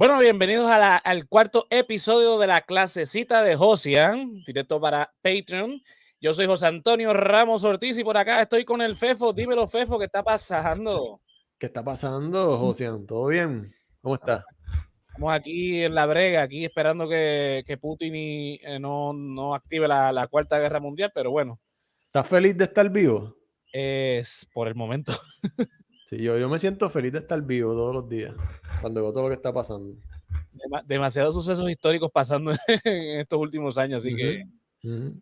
Bueno, bienvenidos al cuarto episodio de la clasecita de Josian, directo para Patreon. Yo soy José Antonio Ramos Ortiz y por acá estoy con el Fefo. Dímelo, Fefo, ¿qué está pasando? ¿Qué está pasando, Josian? ¿Todo bien? ¿Cómo estás? Estamos aquí en la brega, aquí esperando que Putin no active la Cuarta Guerra Mundial, pero bueno, ¿Estás feliz de estar vivo? es por el momento. Sí, yo me siento feliz de estar vivo todos los días, cuando veo todo lo que está pasando. Demasiados sucesos históricos pasando en estos últimos años, así que... Ujú.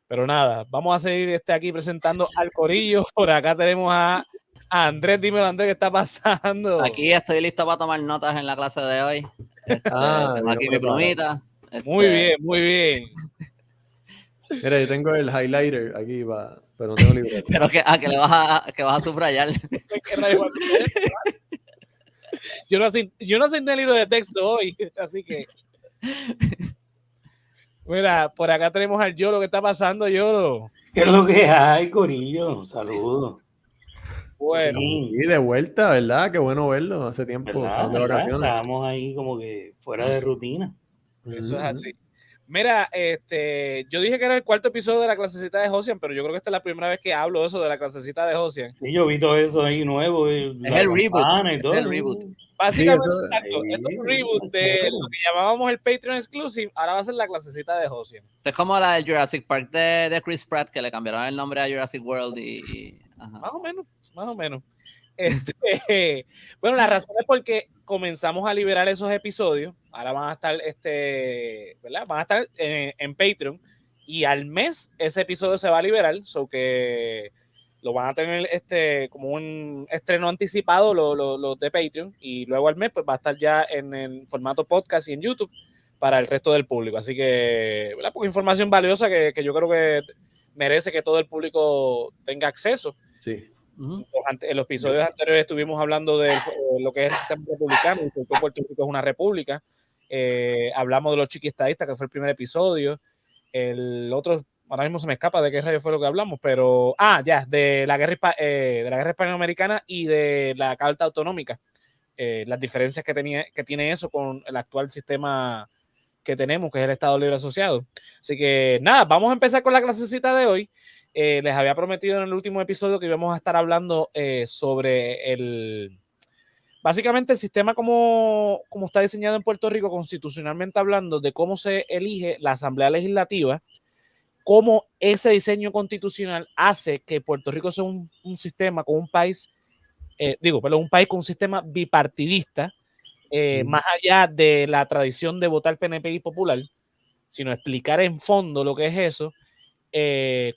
Pero nada, vamos a seguir aquí presentando al corillo. Por acá tenemos a Andrés. Dímelo, Andrés, ¿qué está pasando? Aquí estoy listo para tomar notas en la clase de hoy. Tengo vino aquí mi preparado. plumita. Muy bien, muy bien. Mira, yo tengo el highlighter aquí, pero no tengo libreta. Pero que vas a subrayar. ¿Qué rayos va a hacer? Yo no asigné el libro de texto hoy, así que... Mira, por acá tenemos al Yolo. ¿Qué está pasando, Yolo? ¿Qué es lo que hay, corillo? Saludos. Bueno, Y de vuelta, ¿verdad? Qué bueno verlo. Hace tiempo, estamos de vacaciones. Estábamos ahí como que fuera de rutina. eso es así. Mira, yo dije que era el cuarto episodio de la clasecita de Josian, pero yo creo que esta es la primera vez que hablo eso de la clasecita de Josian. Sí, yo vi todo eso ahí nuevo. Es el reboot. Y todo. Es el reboot. Básicamente, Sí, exacto, esto es un reboot de lo que llamábamos el Patreon Exclusive, ahora va a ser la clasecita de Josian. Esto es como la del Jurassic Park de Chris Pratt, que le cambiaron el nombre a Jurassic World ajá. Más o menos. Bueno, la razón es porque comenzamos a liberar esos episodios. Ahora van a estar, ¿verdad? Van a estar en Patreon y al mes ese episodio se va a liberar, so que lo van a tener como un estreno anticipado los de Patreon y luego al mes pues va a estar ya en el formato podcast y en YouTube para el resto del público. Así que, ¿verdad? Porque información valiosa que yo creo que merece que todo el público tenga acceso. Sí. En los episodios anteriores estuvimos hablando de lo que es el sistema republicano y por qué Puerto Rico es una república. Hablamos de los chiquistadistas, que fue el primer episodio. El otro, ahora mismo se me escapa de qué rayo fue lo que hablamos, pero de la guerra hispanoamericana y de la Carta Autonómica. Las diferencias que tiene eso con el actual sistema que tenemos, que es el Estado Libre Asociado. Así que nada, vamos a empezar con la clasecita de hoy. Les había prometido en el último episodio que íbamos a estar hablando sobre básicamente el sistema como está diseñado en Puerto Rico constitucionalmente hablando, de cómo se elige la Asamblea Legislativa, cómo ese diseño constitucional hace que Puerto Rico sea un sistema con un país, un país con un sistema bipartidista, más allá de la tradición de votar PNP y Popular, sino explicar en fondo lo que es eso,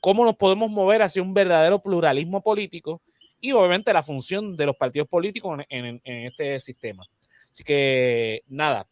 cómo nos podemos mover hacia un verdadero pluralismo político y obviamente la función de los partidos políticos en este sistema. Así que nada,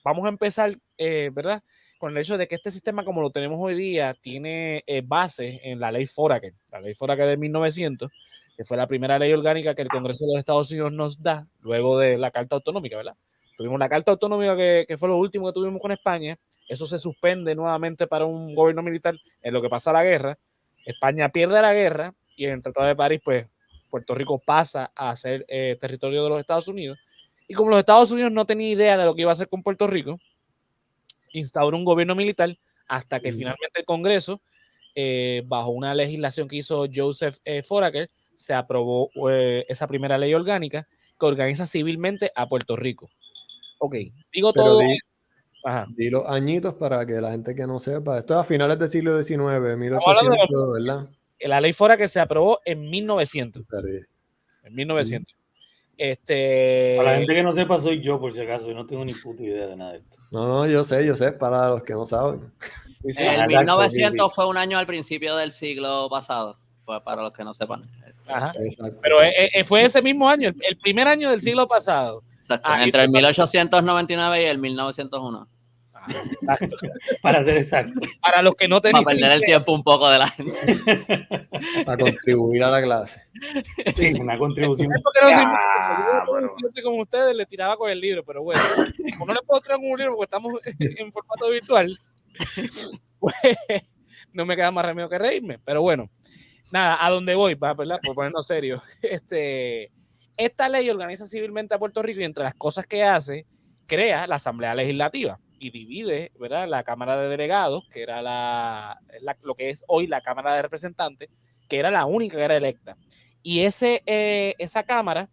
vamos a empezar, ¿verdad? Con el hecho de que este sistema como lo tenemos hoy día tiene base en la ley Foraker, de 1900, que fue la primera ley orgánica que el Congreso de los Estados Unidos nos da luego de la Carta Autonómica, ¿verdad? Tuvimos la Carta Autonómica que fue lo último que tuvimos con España. Eso se suspende nuevamente para un gobierno militar en lo que pasa la guerra. España pierde la guerra y en el Tratado de París, pues Puerto Rico pasa a ser territorio de los Estados Unidos. Y como los Estados Unidos no tenían idea de lo que iba a hacer con Puerto Rico, instauró un gobierno militar hasta que finalmente el Congreso, bajo una legislación que hizo Joseph Foraker, se aprobó esa primera ley orgánica que organiza civilmente a Puerto Rico. Ok, digo Pero todo. di los añitos para que la gente que no sepa. Esto es a finales del siglo XIX, 1800, ¿verdad? La ley Foraker se aprobó en 1900. En 1900. Para la gente que no sepa, soy yo, por si acaso. Yo no tengo ni puta idea de nada de esto. No, yo sé, para los que no saben. Sí, El 1900 fue un año al principio del siglo pasado, pues para los que no sepan. Ajá. Exacto, pero fue ese mismo año, el primer año del siglo pasado. Exacto, entre el 1899 y el 1901. Exacto. Para ser exacto. Para los que no tenían. Para perder el tiempo un poco de la gente. A contribuir a la clase. Sí, una contribución. Como ustedes le tiraba con el libro, pero bueno, como no le puedo traer un libro porque estamos en formato virtual, pues no me queda más remedio que reírme. Pero bueno, nada, a dónde voy, ¿verdad? Por ponernos serio. Esta ley organiza civilmente a Puerto Rico y entre las cosas que hace, crea la Asamblea Legislativa y divide, ¿verdad?, la Cámara de Delegados, que era lo que es hoy la Cámara de Representantes, que era la única que era electa. Y esa Cámara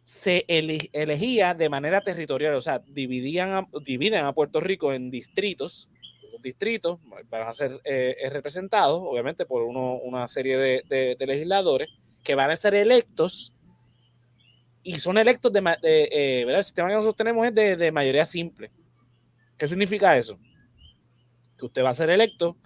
se elegía de manera territorial, o sea, dividen a Puerto Rico en distritos. Esos distritos van a ser representados, obviamente, por una serie de legisladores que van a ser electos, y son electos ¿verdad? El sistema que nosotros tenemos es de mayoría simple. ¿Qué significa eso? Que usted va a ser electo,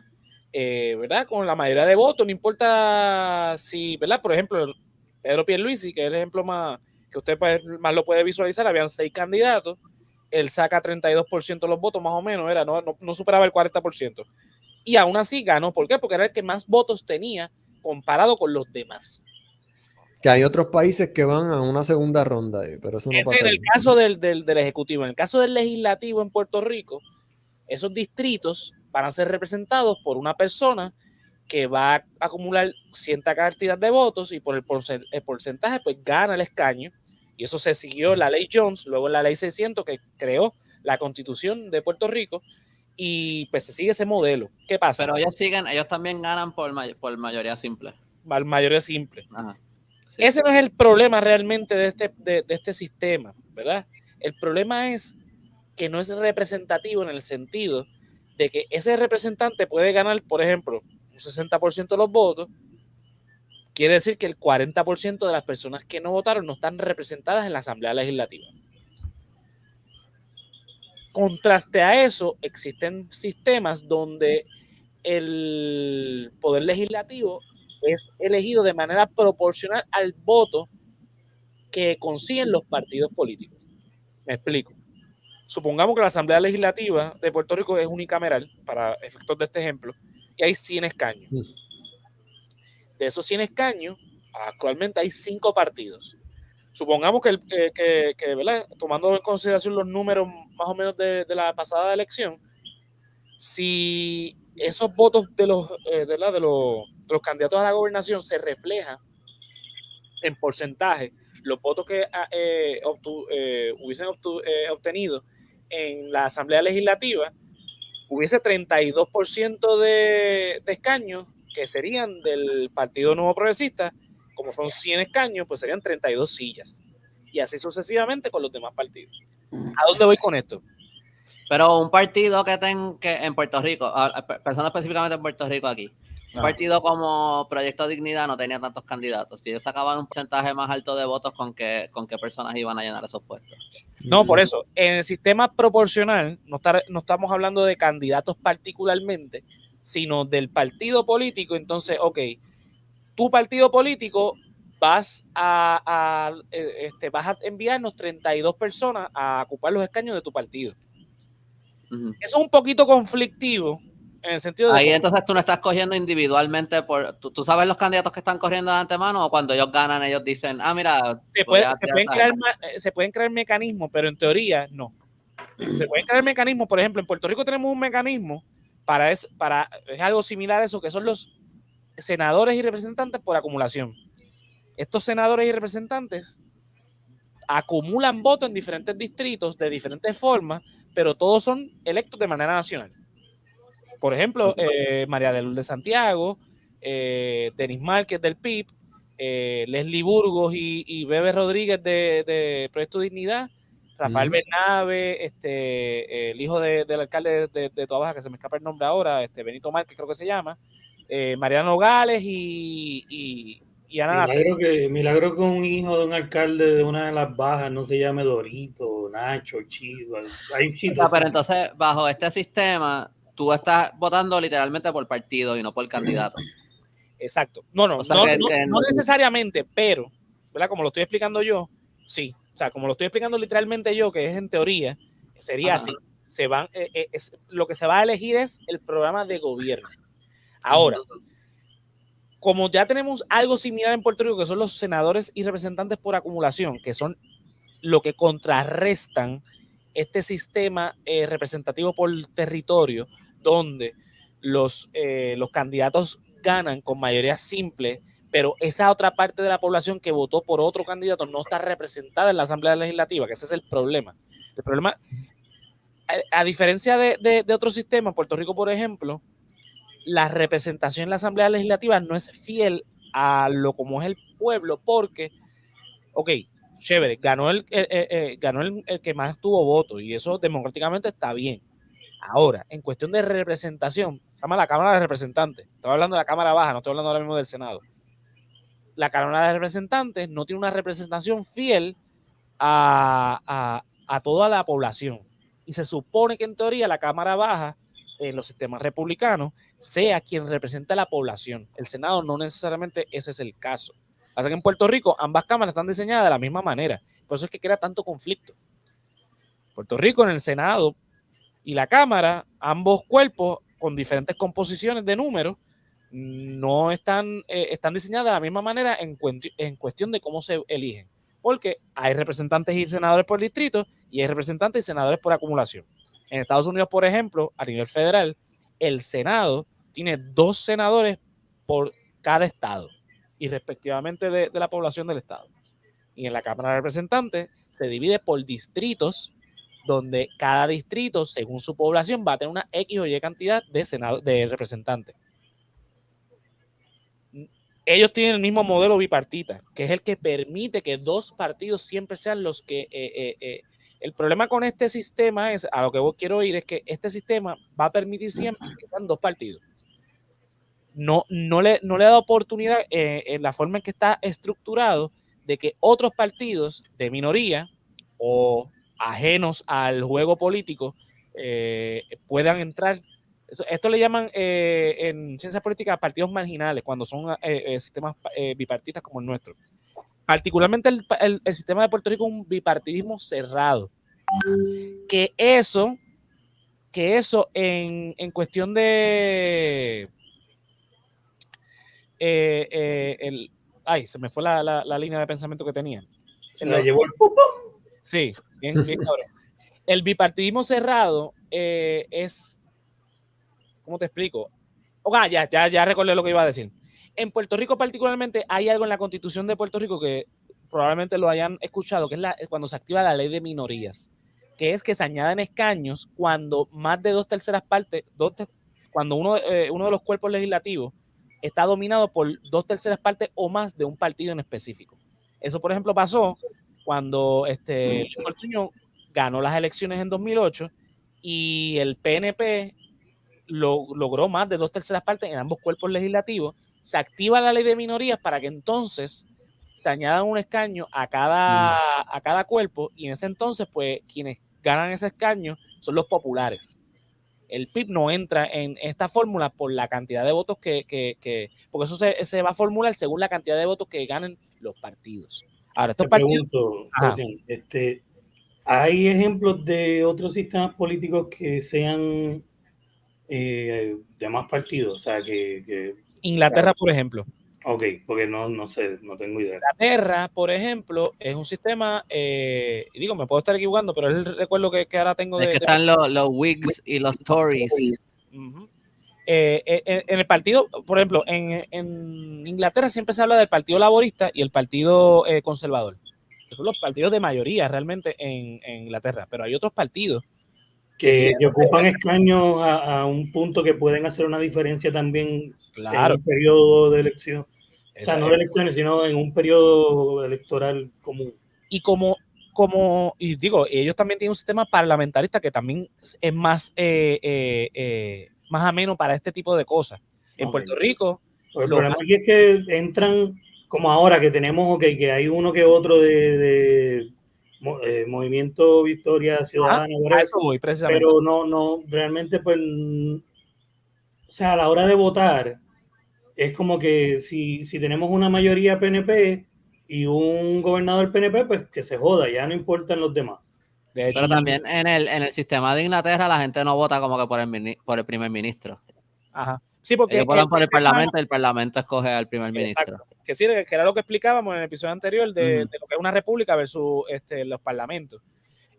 ¿verdad?, con la mayoría de votos, no importa si, ¿verdad? Por ejemplo, Pedro Pierluisi, que es el ejemplo más que usted más lo puede visualizar, habían 6 candidatos, él saca 32% de los votos, más o menos, no superaba el 40%. Y aún así ganó. ¿Por qué? Porque era el que más votos tenía comparado con los demás. Que hay otros países que van a una segunda ronda, pero eso no pasa. En el caso del Ejecutivo. En el caso del Legislativo en Puerto Rico, esos distritos van a ser representados por una persona que va a acumular cierta cantidad de votos y por el porcentaje pues gana el escaño. Y eso se siguió en la ley Jones, luego en la ley 600 que creó la Constitución de Puerto Rico, y pues se sigue ese modelo. ¿Qué pasa? Pero ellos también ganan por mayoría simple. Mayoría simple. Ajá. Sí. Ese no es el problema realmente de este sistema, ¿verdad? El problema es que no es representativo en el sentido de que ese representante puede ganar, por ejemplo, un 60% de los votos. Quiere decir que el 40% de las personas que no votaron no están representadas en la Asamblea Legislativa. Contraste a eso, existen sistemas donde el poder legislativo es elegido de manera proporcional al voto que consiguen los partidos políticos. Me explico. Supongamos que la Asamblea Legislativa de Puerto Rico es unicameral, para efectos de este ejemplo, y hay 100 escaños. De esos 100 escaños, actualmente hay 5 partidos. Supongamos que ¿verdad?, tomando en consideración los números más o menos de la pasada elección, si esos votos de los candidatos a la gobernación se reflejan en porcentaje, los votos que hubiesen obtenido en la Asamblea Legislativa, hubiese 32% de escaños que serían del Partido Nuevo Progresista. Como son 100 escaños, pues serían 32 sillas. Y así sucesivamente con los demás partidos. ¿A dónde voy con esto? Pero un partido que en Puerto Rico, pensando específicamente en Puerto Rico aquí, un partido como Proyecto Dignidad no tenía tantos candidatos. Si ellos sacaban un porcentaje más alto de votos, ¿con qué personas iban a llenar esos puestos? No, por eso, en el sistema proporcional, no estamos hablando de candidatos particularmente, sino del partido político. Entonces, ok, tu partido político vas a enviarnos 32 personas a ocupar los escaños de tu partido. Eso es un poquito conflictivo en el sentido de... Ahí entonces tú no estás cogiendo individualmente ¿tú sabes los candidatos que están corriendo de antemano, o cuando ellos ganan ellos dicen, mira... Se pueden crear mecanismos, pero en teoría no. Se pueden crear mecanismos. Por ejemplo, en Puerto Rico tenemos un mecanismo es algo similar a eso, que son los senadores y representantes por acumulación. Estos senadores y representantes acumulan votos en diferentes distritos de diferentes formas, pero todos son electos de manera nacional. Por ejemplo, María de Lourdes Santiago, Denis Márquez del PIB, Leslie Burgos y Bebe Rodríguez de Proyecto Dignidad, Rafael Bernabe, el hijo del alcalde de Toa Baja, que se me escapa el nombre ahora, Benito Márquez creo que se llama, Mariano Nogales y Ana Nacer. Milagro que un hijo de un alcalde de una de las bajas no se llame Dorito, Nacho, Chido. Pero entonces, bajo este sistema, tú estás votando literalmente por partido y no por candidato. Exacto. No necesariamente, pero, ¿verdad? Como lo estoy explicando yo, sí. O sea, como lo estoy explicando literalmente yo, que es en teoría, sería así. Lo que se va a elegir es el programa de gobierno. Ahora, como ya tenemos algo similar en Puerto Rico, que son los senadores y representantes por acumulación, que son lo que contrarrestan este sistema representativo por territorio, donde los candidatos ganan con mayoría simple, pero esa otra parte de la población que votó por otro candidato no está representada en la Asamblea Legislativa, que ese es el problema. El problema, a diferencia de otros sistemas, Puerto Rico, por ejemplo, la representación en la Asamblea Legislativa no es fiel a lo como es el pueblo, porque, ok, chévere, ganó el que más tuvo votos y eso democráticamente está bien. Ahora, en cuestión de representación, se llama la Cámara de Representantes. Estoy hablando de la Cámara Baja, no estoy hablando ahora mismo del Senado. La Cámara de Representantes no tiene una representación fiel a toda la población. Y se supone que en teoría la Cámara Baja, en los sistemas republicanos, sea quien representa a la población. El Senado no necesariamente ese es el caso. Así que en Puerto Rico ambas cámaras están diseñadas de la misma manera. Por eso es que crea tanto conflicto. Puerto Rico en el Senado y la Cámara, ambos cuerpos con diferentes composiciones de números, no están diseñadas de la misma manera en cuestión de cómo se eligen. Porque hay representantes y senadores por distrito y hay representantes y senadores por acumulación. En Estados Unidos, por ejemplo, a nivel federal, el Senado tiene 2 senadores por cada estado y respectivamente de la población del estado. Y en la Cámara de Representantes se divide por distritos, donde cada distrito, según su población, va a tener una X o Y cantidad de representantes. Ellos tienen el mismo modelo bipartita, que es el que permite que 2 partidos siempre sean los que... el problema con este sistema es, a lo que quiero ir, es que este sistema va a permitir siempre que sean 2 partidos. No le ha dado oportunidad en la forma en que está estructurado de que otros partidos de minoría o ajenos al juego político puedan entrar. Esto le llaman en ciencia política partidos marginales, cuando son sistemas bipartitas como el nuestro. Particularmente el sistema de Puerto Rico es un bipartidismo cerrado. Que eso en cuestión de... se me fue la línea de pensamiento que tenía. Se la llevó el pupón. Sí, bien cabrón. El bipartidismo cerrado es... ¿Cómo te explico? Ya recordé lo que iba a decir. En Puerto Rico particularmente hay algo en la Constitución de Puerto Rico que probablemente lo hayan escuchado, que es cuando se activa la ley de minorías, que es que se añaden escaños cuando más de 2/3 partes, cuando uno de los cuerpos legislativos está dominado por 2/3 partes o más de un partido en específico. Eso, por ejemplo, pasó cuando Luis Fortuño ganó las elecciones en 2008 y el PNP logró más de 2/3 partes en ambos cuerpos legislativos. Se activa la ley de minorías para que entonces se añadan un escaño a cada cuerpo, y en ese entonces, pues, quienes ganan ese escaño son los populares. El PIB no entra en esta fórmula por la cantidad de votos porque eso se va a formular según la cantidad de votos que ganen los partidos. Ahora, estos partidos... Pregunto, ¿hay ejemplos de otros sistemas políticos que sean de más partidos? O sea, Inglaterra, por ejemplo. Ok, porque no sé, no tengo idea. Inglaterra, por ejemplo, es un sistema, me puedo estar equivocando, pero es el recuerdo que ahora tengo es que están los Whigs y los Tories. Uh-huh. En el partido, por ejemplo, en Inglaterra siempre se habla del Partido Laborista y el Partido Conservador. Son los partidos de mayoría realmente en Inglaterra, pero hay otros partidos que ocupan escaños a un punto que pueden hacer una diferencia también en un periodo de elección. O sea, no de elecciones, sino en un periodo electoral común. Y ellos también tienen un sistema parlamentarista que también es más ameno para este tipo de cosas. En Puerto Rico... El problema aquí es que entran, como ahora que tenemos, que hay uno que otro de Movimiento Victoria Ciudadana, a eso voy, precisamente. Pero no, realmente, pues, o sea, a la hora de votar, es como que si tenemos una mayoría PNP y un gobernador PNP, pues que se joda, ya no importan los demás. De hecho, pero también en el sistema de Inglaterra la gente no vota como que por el primer ministro. Ajá. Sí, porque ellos votan por el Parlamento y el Parlamento escoge al primer ministro. Que sí, que era lo que explicábamos en el episodio anterior de lo que es una república versus los parlamentos.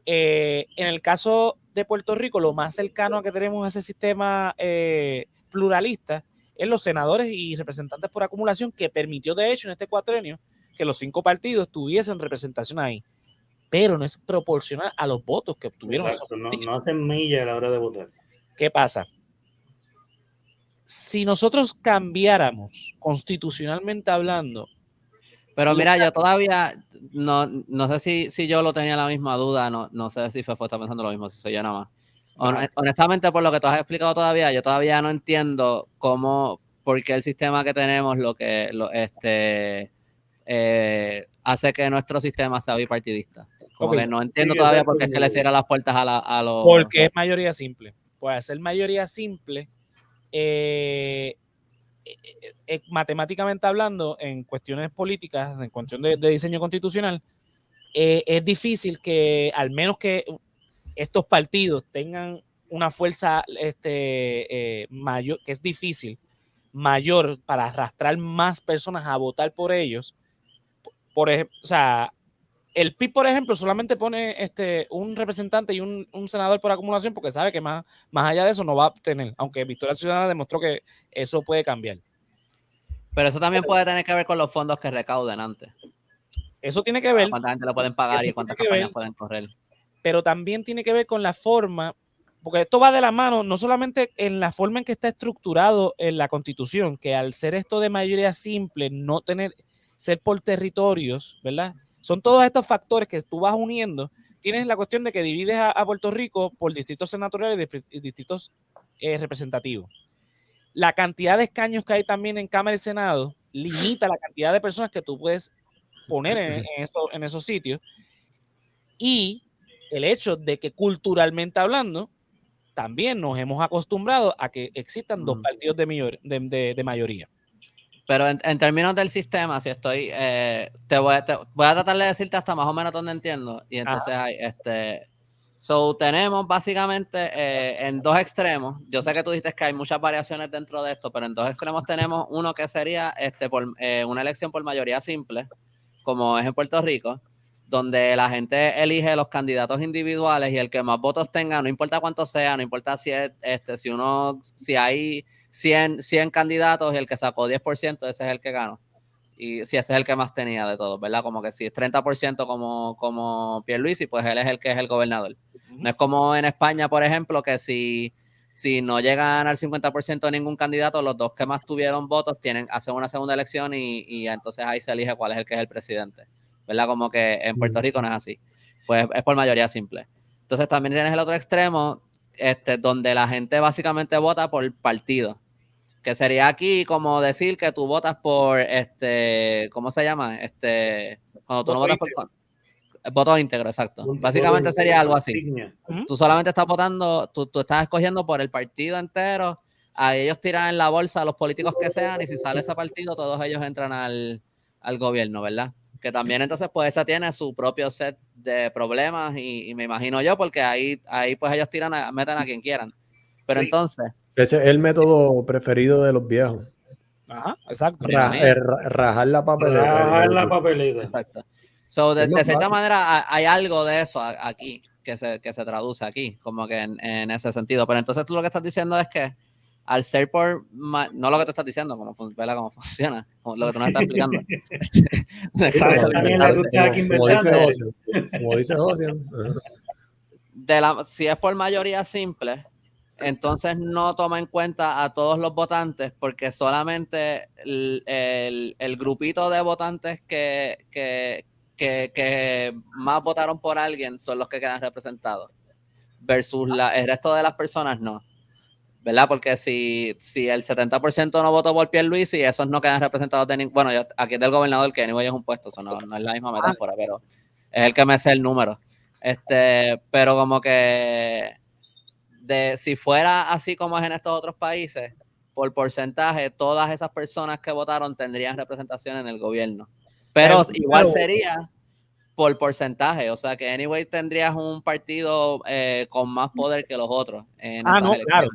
En el caso de Puerto Rico, lo más cercano a que tenemos a ese sistema pluralista es los senadores y representantes por acumulación, que permitió, de hecho, en este cuatrenio, que los 5 partidos tuviesen representación ahí. pero no es proporcional a los votos que obtuvieron. Exacto, no hacen milla a la hora de votar. ¿Qué pasa? Si nosotros cambiáramos constitucionalmente hablando. Pero mira, yo todavía no sé si yo lo tenía la misma duda, no sé si Fefo está pensando lo mismo, si soy yo nada más. Honestamente, por lo que tú has explicado todavía, yo todavía no entiendo por qué el sistema que tenemos hace que nuestro sistema sea bipartidista. Como que no entiendo todavía por qué es que le cierra las puertas a los... Porque es mayoría simple. Puede ser mayoría simple, matemáticamente hablando, en cuestiones políticas, en cuestión de diseño constitucional, es difícil que, al menos que estos partidos tengan una fuerza mayor, que es difícil, mayor para arrastrar más personas a votar por ellos. Por ejemplo, o sea, el PIB, por ejemplo, solamente pone un representante y un senador por acumulación porque sabe que más allá de eso no va a obtener, aunque Victoria Ciudadana demostró que eso puede cambiar. Pero eso también puede tener que ver con los fondos que recauden antes. Eso tiene que ver. ¿Cuánta gente lo pueden pagar y cuántas campañas pueden correr? Pero también tiene que ver con la forma, porque esto va de la mano, no solamente en la forma en que está estructurado en la Constitución, que al ser esto de mayoría simple, no ser por territorios, ¿verdad? Son todos estos factores que tú vas uniendo. Tienes la cuestión de que divides a Puerto Rico por distritos senatoriales y distritos representativos. La cantidad de escaños que hay también en Cámara y Senado limita la cantidad de personas que tú puedes poner en esos sitios. Y el hecho de que culturalmente hablando, también nos hemos acostumbrado a que existan dos partidos de mayoría. Pero en términos del sistema, si estoy, voy a tratar de decirte hasta más o menos donde entiendo. Y entonces hay tenemos básicamente en dos extremos. Yo sé que tú dijiste que hay muchas variaciones dentro de esto, pero en dos extremos tenemos uno que sería una elección por mayoría simple, como es en Puerto Rico, donde la gente elige los candidatos individuales y el que más votos tenga, no importa cuántos sea, no importa si hay 100 candidatos y el que sacó 10%, ese es el que ganó. Y si ese es el que más tenía de todos, ¿verdad? Como que si es 30% como Pierluisi, pues él es el que es el gobernador. No es como en España, por ejemplo, que si no llegan al 50% ningún candidato, los dos que más tuvieron votos hacen una segunda elección y entonces ahí se elige cuál es el que es el presidente, ¿verdad? Como que en Puerto Rico no es así. Pues es por mayoría simple. Entonces también tienes el otro extremo, donde la gente básicamente vota por partido. Que sería aquí como decir que tú votas por ¿cómo se llama? Cuando tú no votas por voto íntegro, exacto. Básicamente sería algo así. Tú solamente estás votando, tú estás escogiendo por el partido entero, a ellos tiran en la bolsa a los políticos que sean, y si sale ese partido, todos ellos entran al gobierno, ¿verdad? Que también entonces pues esa tiene su propio set de problemas y me imagino yo, porque ahí pues ellos meten a quien quieran. Pero entonces... Ese es el método preferido de los viejos. Ajá, exacto. Rajar la papeleta. Rajar la papeleta. Exacto. So, de cierta manera hay algo de eso aquí que se traduce aquí, como que en ese sentido. Pero entonces tú lo que estás diciendo es que al ser no lo que tú estás diciendo, cómo funciona, como lo que tú nos estás explicando. Como dice José. Si es por mayoría simple, entonces no toma en cuenta a todos los votantes, porque solamente el grupito de votantes que más votaron por alguien son los que quedan representados, versus el resto de las personas no, ¿verdad? Porque si el 70% no votó por Pierluisi, esos no quedan representados de ningún... Bueno, aquí es del gobernador, que anyway es un puesto, eso no es la misma metáfora, pero es el que me sé el número. Pero como que si fuera así como es en estos otros países, por porcentaje, todas esas personas que votaron tendrían representación en el gobierno. Pero igual sería por porcentaje, o sea que anyway tendrías un partido con más poder que los otros en esas elecciones. Claro.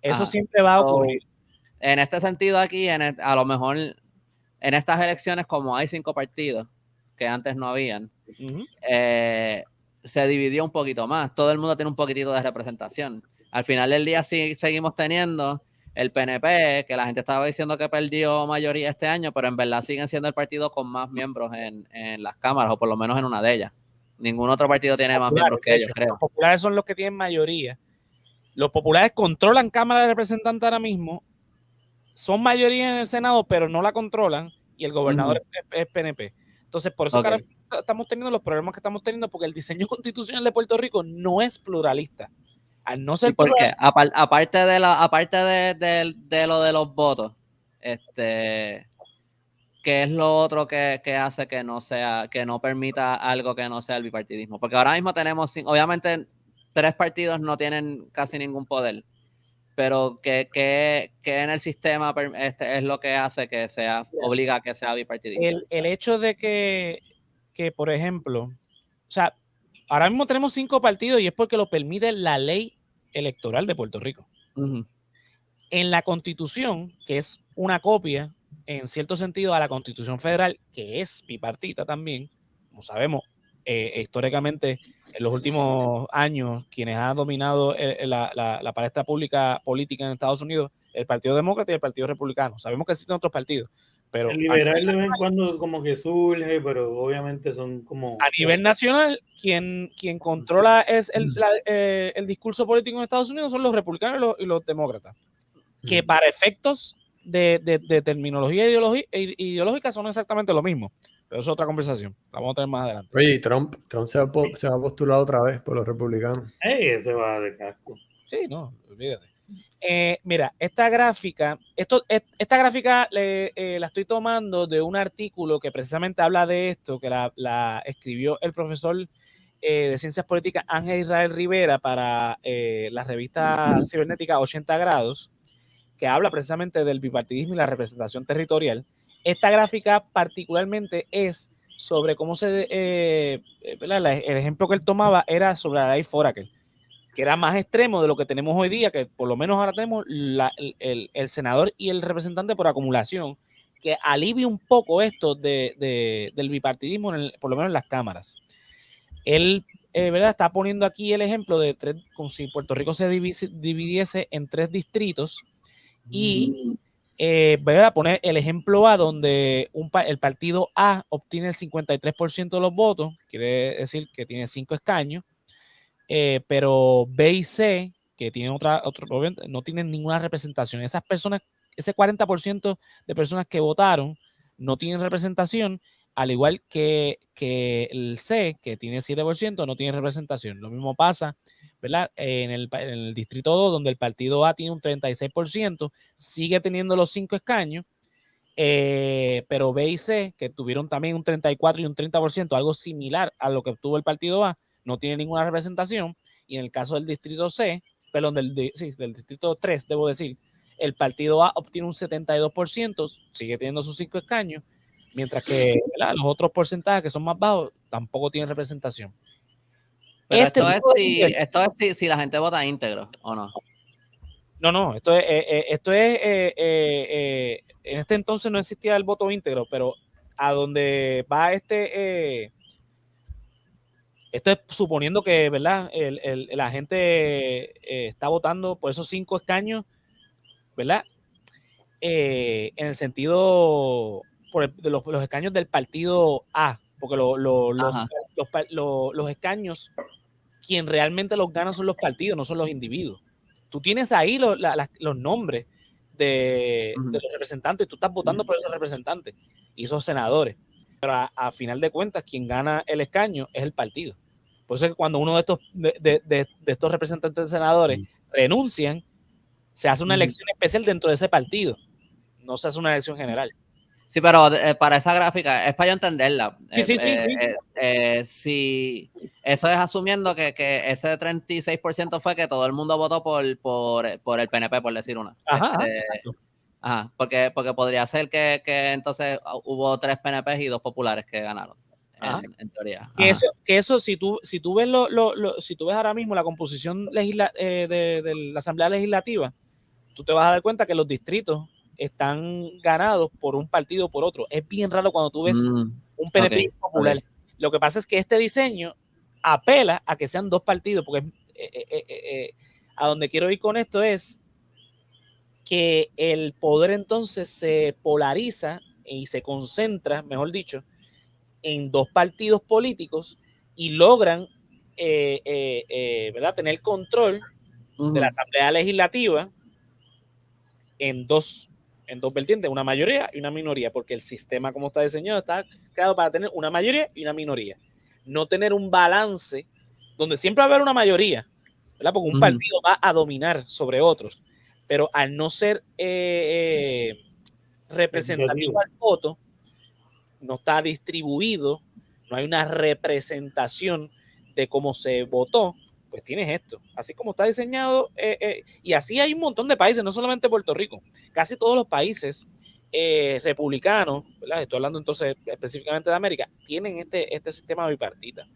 Eso siempre va a ocurrir. En este sentido aquí, a lo mejor en estas elecciones, como hay 5 partidos que antes no habían, se dividió un poquito más. Todo el mundo tiene un poquitito de representación. Al final del día sí seguimos teniendo el PNP, que la gente estaba diciendo que perdió mayoría este año, pero en verdad siguen siendo el partido con más miembros en las cámaras, o por lo menos en una de ellas. Ningún otro partido tiene más miembros que ellos, creo. Los populares son los que tienen mayoría. Los populares controlan Cámara de Representantes ahora mismo, son mayoría en el Senado, pero no la controlan, y el gobernador es PNP. Entonces, por eso estamos teniendo los problemas que estamos teniendo, porque el diseño constitucional de Puerto Rico no es pluralista. Al no ser ¿Y por qué? Aparte de lo de los votos, ¿qué es lo otro que hace que no permita algo que no sea el bipartidismo? Porque ahora mismo tenemos, obviamente, 3 partidos no tienen casi ningún poder, pero que en el sistema es lo que hace que obliga a que sea bipartidismo. El hecho de que, por ejemplo, o sea, ahora mismo tenemos 5 partidos y es porque lo permite la ley electoral de Puerto Rico. En la Constitución, que es una copia, en cierto sentido, a la Constitución Federal, que es bipartita también, como sabemos, históricamente, en los últimos años, quienes han dominado la palestra política en Estados Unidos, el Partido Demócrata y el Partido Republicano. Sabemos que existen otros partidos, pero... El liberal de vez en cuando como que surge, pero obviamente son como... A nivel nacional, quien controla es el discurso político en Estados Unidos son los republicanos y los demócratas, que para efectos de terminología ideológica son exactamente lo mismo. Pero eso es otra conversación. La vamos a tener más adelante. Oye, Trump se va a postular otra vez por los republicanos. Ese va de casco. Sí, no, olvídate. Mira, esta gráfica la estoy tomando de un artículo que precisamente habla de esto, que la escribió el profesor de Ciencias Políticas Ángel Israel Rivera para la revista cibernética 80 grados, que habla precisamente del bipartidismo y la representación territorial. Esta gráfica particularmente es sobre cómo el ejemplo que él tomaba era sobre la ley Foraker, que era más extremo de lo que tenemos hoy día, que por lo menos ahora tenemos el senador y el representante por acumulación, que alivia un poco esto del bipartidismo, por lo menos en las cámaras. Él ¿verdad? Está poniendo aquí el ejemplo de como si Puerto Rico se dividiese en 3 distritos y ¿verdad? Poner el ejemplo A donde el partido A obtiene el 53% de los votos, quiere decir que tiene 5 escaños, pero B y C, que tienen otro, no tienen ninguna representación. Esas personas, ese 40% de personas que votaron no tienen representación, al igual que el C, que tiene 7%, no tiene representación. Lo mismo pasa, ¿verdad? En el distrito 2, donde el partido A tiene un 36%, sigue teniendo los 5 escaños, pero B y C, que tuvieron también un 34% y un 30%, algo similar a lo que obtuvo el partido A, no tiene ninguna representación. Y en el caso del distrito C, perdón, del distrito 3, debo decir, el partido A obtiene un 72%, sigue teniendo sus 5 escaños, mientras que, ¿verdad?, los otros porcentajes que son más bajos tampoco tienen representación. Pero esto es si la gente vota íntegro, ¿o no? No, esto es en este entonces no existía el voto íntegro, pero a donde va esto es suponiendo que, ¿verdad?, la gente está votando por esos 5 escaños, ¿verdad? En el sentido de los escaños del partido A, porque los escaños, quien realmente los gana son los partidos, no son los individuos. Tú tienes ahí los nombres de los representantes, tú estás votando por esos representantes y esos senadores, pero a final de cuentas quien gana el escaño es el partido. Por eso es que cuando uno de estos representantes de senadores renuncian, se hace una elección especial dentro de ese partido, no se hace una elección general. Sí, pero para esa gráfica, es para yo entenderla. Sí. Si eso es asumiendo que ese 36% fue que todo el mundo votó por el PNP, por decir una. Ajá, porque podría ser que entonces hubo 3 PNP y 2 populares que ganaron, en teoría. Que eso si tú ves si tú ves ahora mismo la composición de la Asamblea Legislativa, tú te vas a dar cuenta que los distritos están ganados por un partido o por otro. Es bien raro cuando tú ves un PNP popular. Lo que pasa es que este diseño apela a que sean 2 partidos, porque a donde quiero ir con esto es que el poder entonces se polariza y se concentra, mejor dicho, en 2 partidos políticos, y logran ¿verdad? Tener control de la Asamblea Legislativa en dos vertientes, una mayoría y una minoría, porque el sistema como está diseñado está creado para tener una mayoría y una minoría. No tener un balance donde siempre va a haber una mayoría, ¿verdad? Porque un partido va a dominar sobre otros, pero al no ser representativo al voto, no está distribuido, no hay una representación de cómo se votó, pues tienes esto. Así como está diseñado, y así hay un montón de países, no solamente Puerto Rico, casi todos los países republicanos, ¿verdad? Estoy hablando entonces específicamente de América, tienen este sistema bipartita.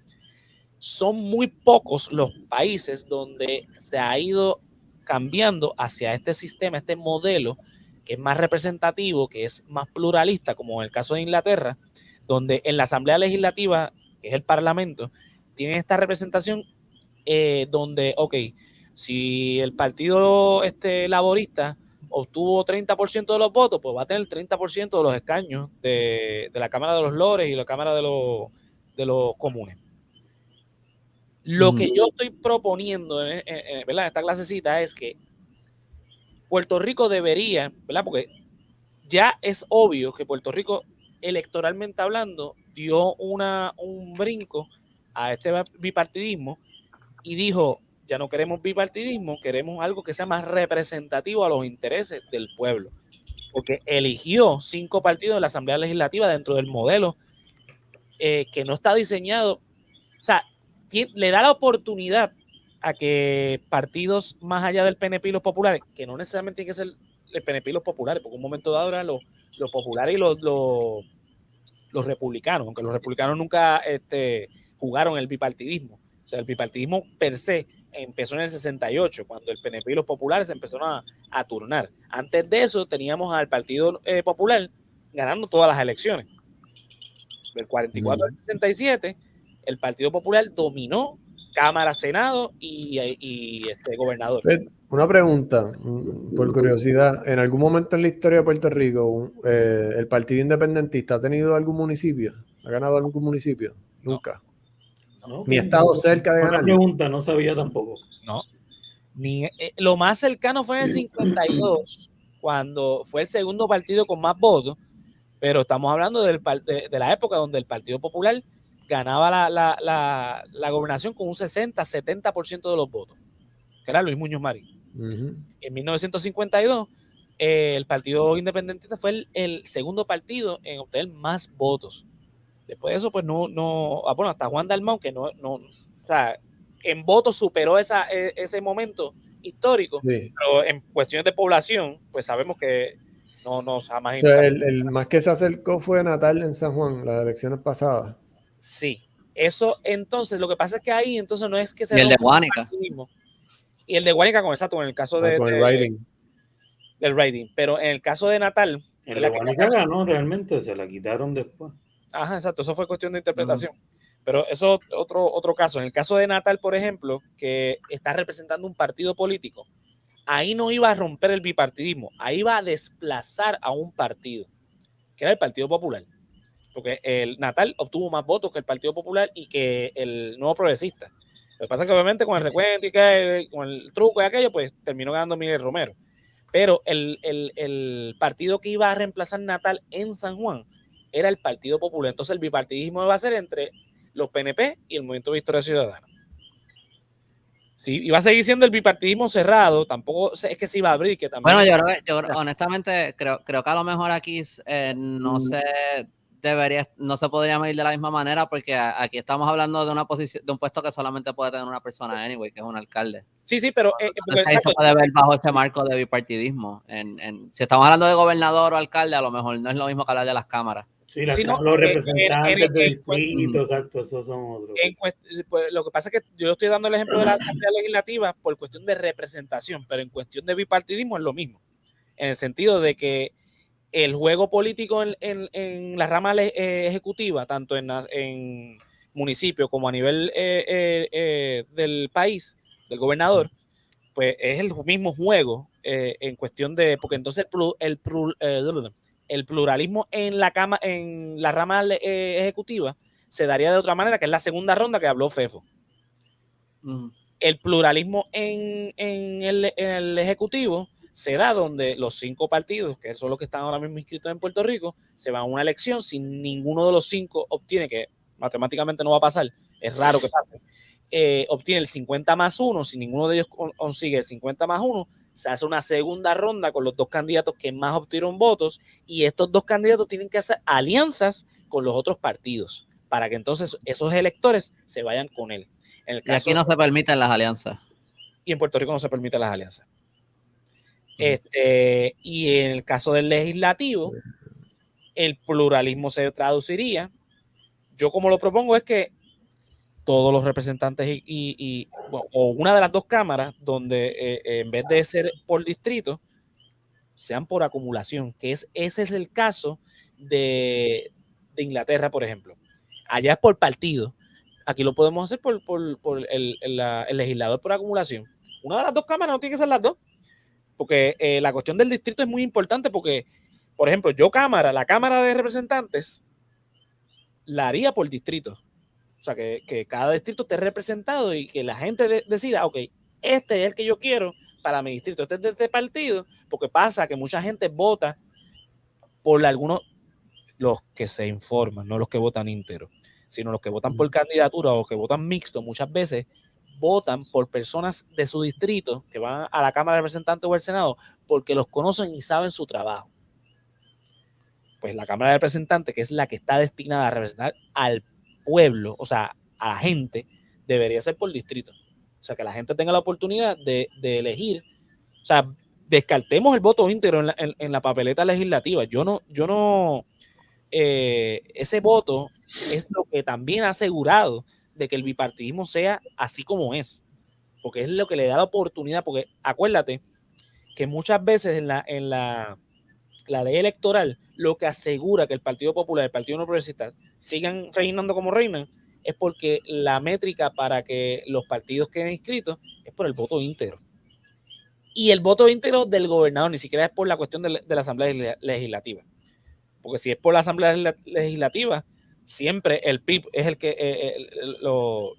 Son muy pocos los países donde se ha ido cambiando hacia este sistema, este modelo que es más representativo, que es más pluralista, como en el caso de Inglaterra, donde en la Asamblea Legislativa, que es el Parlamento, tiene esta representación donde, ok, si el partido laborista obtuvo 30% de los votos, pues va a tener 30% de los escaños de la Cámara de los Lores y la Cámara de los Comunes. Lo que yo estoy proponiendo ¿verdad? En esta clasecita es que Puerto Rico debería, ¿verdad? Porque ya es obvio que Puerto Rico, electoralmente hablando, dio un brinco a este bipartidismo y dijo, ya no queremos bipartidismo, queremos algo que sea más representativo a los intereses del pueblo. Porque eligió 5 partidos de la Asamblea Legislativa dentro del modelo que no está diseñado. O sea, le da la oportunidad a que partidos más allá del PNP y los populares, que no necesariamente tiene que ser el PNP y los populares, porque un momento dado eran los populares y los republicanos, aunque los republicanos nunca jugaron el bipartidismo. O sea, el bipartidismo per se empezó en el 68, cuando el PNP y los populares se empezaron a turnar. Antes de eso teníamos al Partido Popular ganando todas las elecciones. Del 44 al 67, el Partido Popular dominó Cámara, Senado y gobernador. Una pregunta, por curiosidad. ¿En algún momento en la historia de Puerto Rico el Partido Independentista ha tenido algún municipio? ¿Ha ganado algún municipio? Nunca. No, Ni ha estado cerca de ganar. Una pregunta, no sabía tampoco. No. Lo más cercano fue en el 52, cuando fue el segundo partido con más votos, pero estamos hablando de la época donde el Partido Popular ganaba la gobernación con un 60-70% de los votos, que era Luis Muñoz Marín. En 1952, el Partido Independentista fue el segundo partido en obtener más votos. Después de eso, pues bueno, hasta Juan Dalmau, que o sea, en votos superó ese momento histórico, sí. Pero en cuestiones de población, pues sabemos que no jamás. O sea, el más que se acercó fue Natal en San Juan, las elecciones pasadas. Sí, eso entonces, lo que pasa es que ahí entonces no es que se... Y el de Guánica. Y el de Guánica, con el caso con el riding. Del riding, pero en el caso de Natal... El de Guánica ganó realmente, se la quitaron después. Ajá, exacto, eso fue cuestión de interpretación. Pero eso es otro caso. En el caso de Natal, por ejemplo, que está representando un partido político, ahí no iba a romper el bipartidismo, ahí iba a desplazar a un partido, que era el Partido Popular. Porque el Natal obtuvo más votos que el Partido Popular y que el Nuevo Progresista. Lo que pasa es que obviamente con el recuento y con el truco y aquello, pues terminó ganando Miguel Romero. Pero el partido que iba a reemplazar Natal en San Juan era el Partido Popular. Entonces el bipartidismo iba a ser entre los PNP y el Movimiento Victoria Ciudadana. Sí, iba a seguir siendo el bipartidismo cerrado, tampoco es que se iba a abrir. Que también... Bueno, yo honestamente creo que a lo mejor aquí no se podría medir de la misma manera, porque aquí estamos hablando de una posición, de un puesto que solamente puede tener una persona anyway, que es un alcalde. Sí, pero se puede ver bajo ese marco de bipartidismo. Si estamos hablando de gobernador o alcalde, a lo mejor no es lo mismo que hablar de las cámaras. Sí, los representantes del distrito, exacto, esos son otros. Pues, lo que pasa es que yo estoy dando el ejemplo de la Asamblea Legislativa por cuestión de representación, pero en cuestión de bipartidismo es lo mismo, en el sentido de que el juego político en la rama ejecutiva, tanto en municipio como a nivel del país, del gobernador, pues es el mismo juego en cuestión de, porque entonces el pluralismo en la rama ejecutiva se daría de otra manera, que es la segunda ronda que habló Fefo. El pluralismo en el Ejecutivo se da donde los 5 partidos, que son los que están ahora mismo inscritos en Puerto Rico, se van a una elección. Si ninguno de los 5 obtiene, que matemáticamente no va a pasar, es raro que pase, obtiene el 50+1, si ninguno de ellos consigue el 50+1, se hace una segunda ronda con los 2 candidatos que más obtuvieron votos, y estos 2 candidatos tienen que hacer alianzas con los otros partidos para que entonces esos electores se vayan con él. En el caso, y aquí no se permiten las alianzas. Y en Puerto Rico no se permiten las alianzas. Y en el caso del legislativo, el pluralismo se traduciría. Yo como lo propongo es que todos los representantes o una de las 2 cámaras, donde en vez de ser por distrito, sean por acumulación, que ese es el caso de Inglaterra, por ejemplo. Allá es por partido. Aquí lo podemos hacer por el legislador por acumulación. Una de las 2 cámaras no tiene que ser las 2, porque la cuestión del distrito es muy importante, porque, por ejemplo, la Cámara de Representantes la haría por distrito. O sea, que cada distrito esté representado y que la gente decida, ok, este es el que yo quiero para mi distrito, este es de este partido, porque pasa que mucha gente vota por algunos, los que se informan, no los que votan íntegro, sino los que votan por candidatura o que votan mixto, muchas veces votan por personas de su distrito que van a la Cámara de Representantes o al Senado porque los conocen y saben su trabajo. Pues la Cámara de Representantes, que es la que está destinada a representar al pueblo, o sea, a la gente, debería ser por distrito. O sea, que la gente tenga la oportunidad de elegir. O sea, descartemos el voto íntegro en la papeleta legislativa. Ese voto es lo que también ha asegurado de que el bipartidismo sea así como es, porque es lo que le da la oportunidad, porque acuérdate que muchas veces en la ley electoral lo que asegura que el Partido Popular y el Partido No Progresista sigan reinando como reinan es porque la métrica para que los partidos queden inscritos es por el voto íntegro. Y el voto íntegro del gobernador ni siquiera es por la cuestión de la Asamblea Legislativa. Porque si es por la Asamblea Legislativa, siempre el PIB es el que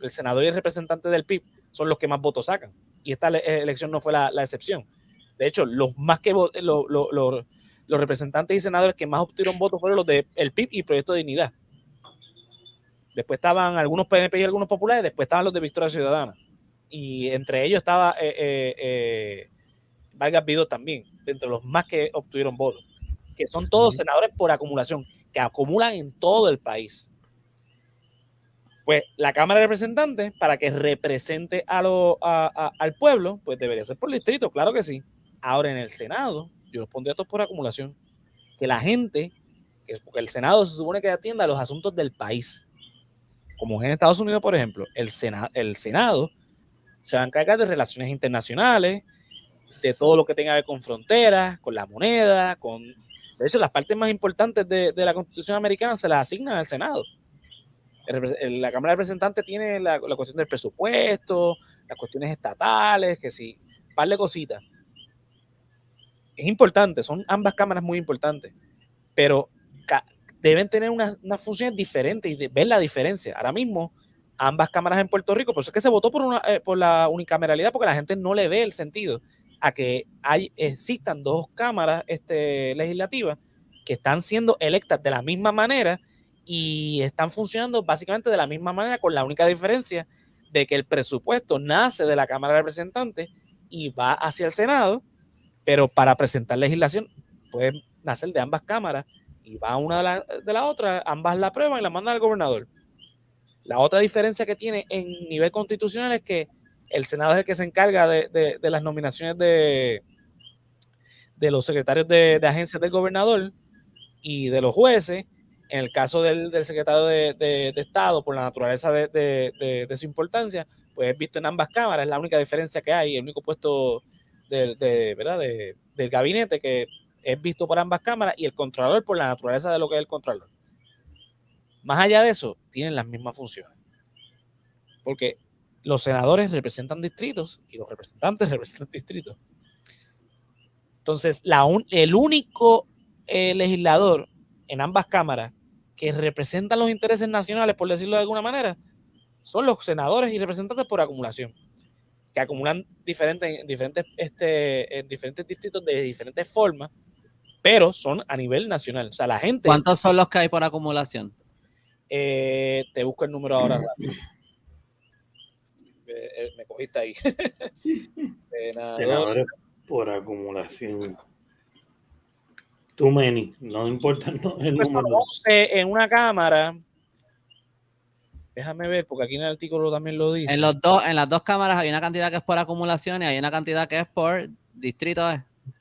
el senador y el representante del PIB son los que más votos sacan. Y esta elección no fue la excepción. De hecho, los representantes y senadores que más obtuvieron votos fueron los del PIB y Proyecto de Dignidad. Después estaban algunos PNP y algunos populares, después estaban los de Victoria Ciudadana. Y entre ellos estaba Vargas Vidot también, entre los más que obtuvieron votos, que son todos senadores por acumulación, que acumulan en todo el país. Pues la Cámara de Representantes, para que represente al pueblo, pues debería ser por distrito, claro que sí. Ahora en el Senado, yo los pondría todos por acumulación. Que la gente, porque el Senado se supone que atienda a los asuntos del país. Como es en Estados Unidos, por ejemplo, el Senado se va a encargar de relaciones internacionales, de todo lo que tenga que ver con fronteras, con la moneda, de hecho, las partes más importantes de la Constitución americana se las asignan al Senado. La Cámara de Representantes tiene la cuestión del presupuesto, las cuestiones estatales, que sí, un par de cositas. Es importante, son ambas cámaras muy importantes, pero deben tener unas funciones diferentes y ver la diferencia. Ahora mismo, ambas cámaras en Puerto Rico, por eso es que se votó por la unicameralidad, porque la gente no le ve el sentido a que existan 2 cámaras legislativas que están siendo electas de la misma manera y están funcionando básicamente de la misma manera, con la única diferencia de que el presupuesto nace de la Cámara de Representantes y va hacia el Senado, pero para presentar legislación puede nacer de ambas cámaras y va una de la otra, ambas la aprueban y la mandan al gobernador. La otra diferencia que tiene en nivel constitucional es que el Senado es el que se encarga de las nominaciones de los secretarios de agencias del gobernador y de los jueces. En el caso del secretario de Estado, por la naturaleza de su importancia, pues es visto en ambas cámaras. Es la única diferencia que hay, el único puesto del gabinete que es visto por ambas cámaras, y el Contralor por la naturaleza de lo que es el Contralor. Más allá de eso, tienen las mismas funciones. Porque los senadores representan distritos y los representantes representan distritos. Entonces, el único legislador en ambas cámaras que representan los intereses nacionales, por decirlo de alguna manera, son los senadores y representantes por acumulación, que acumulan en diferentes distritos de diferentes formas, pero son a nivel nacional. O sea, la gente... ¿Cuántos son los que hay por acumulación? Te busco el número ahora. Me cogiste ahí. Senadores por acumulación. Too many. No importa el número. 11 en una cámara. Déjame ver, porque aquí en el artículo también lo dice. En las dos cámaras hay una cantidad que es por acumulación y hay una cantidad que es por distrito.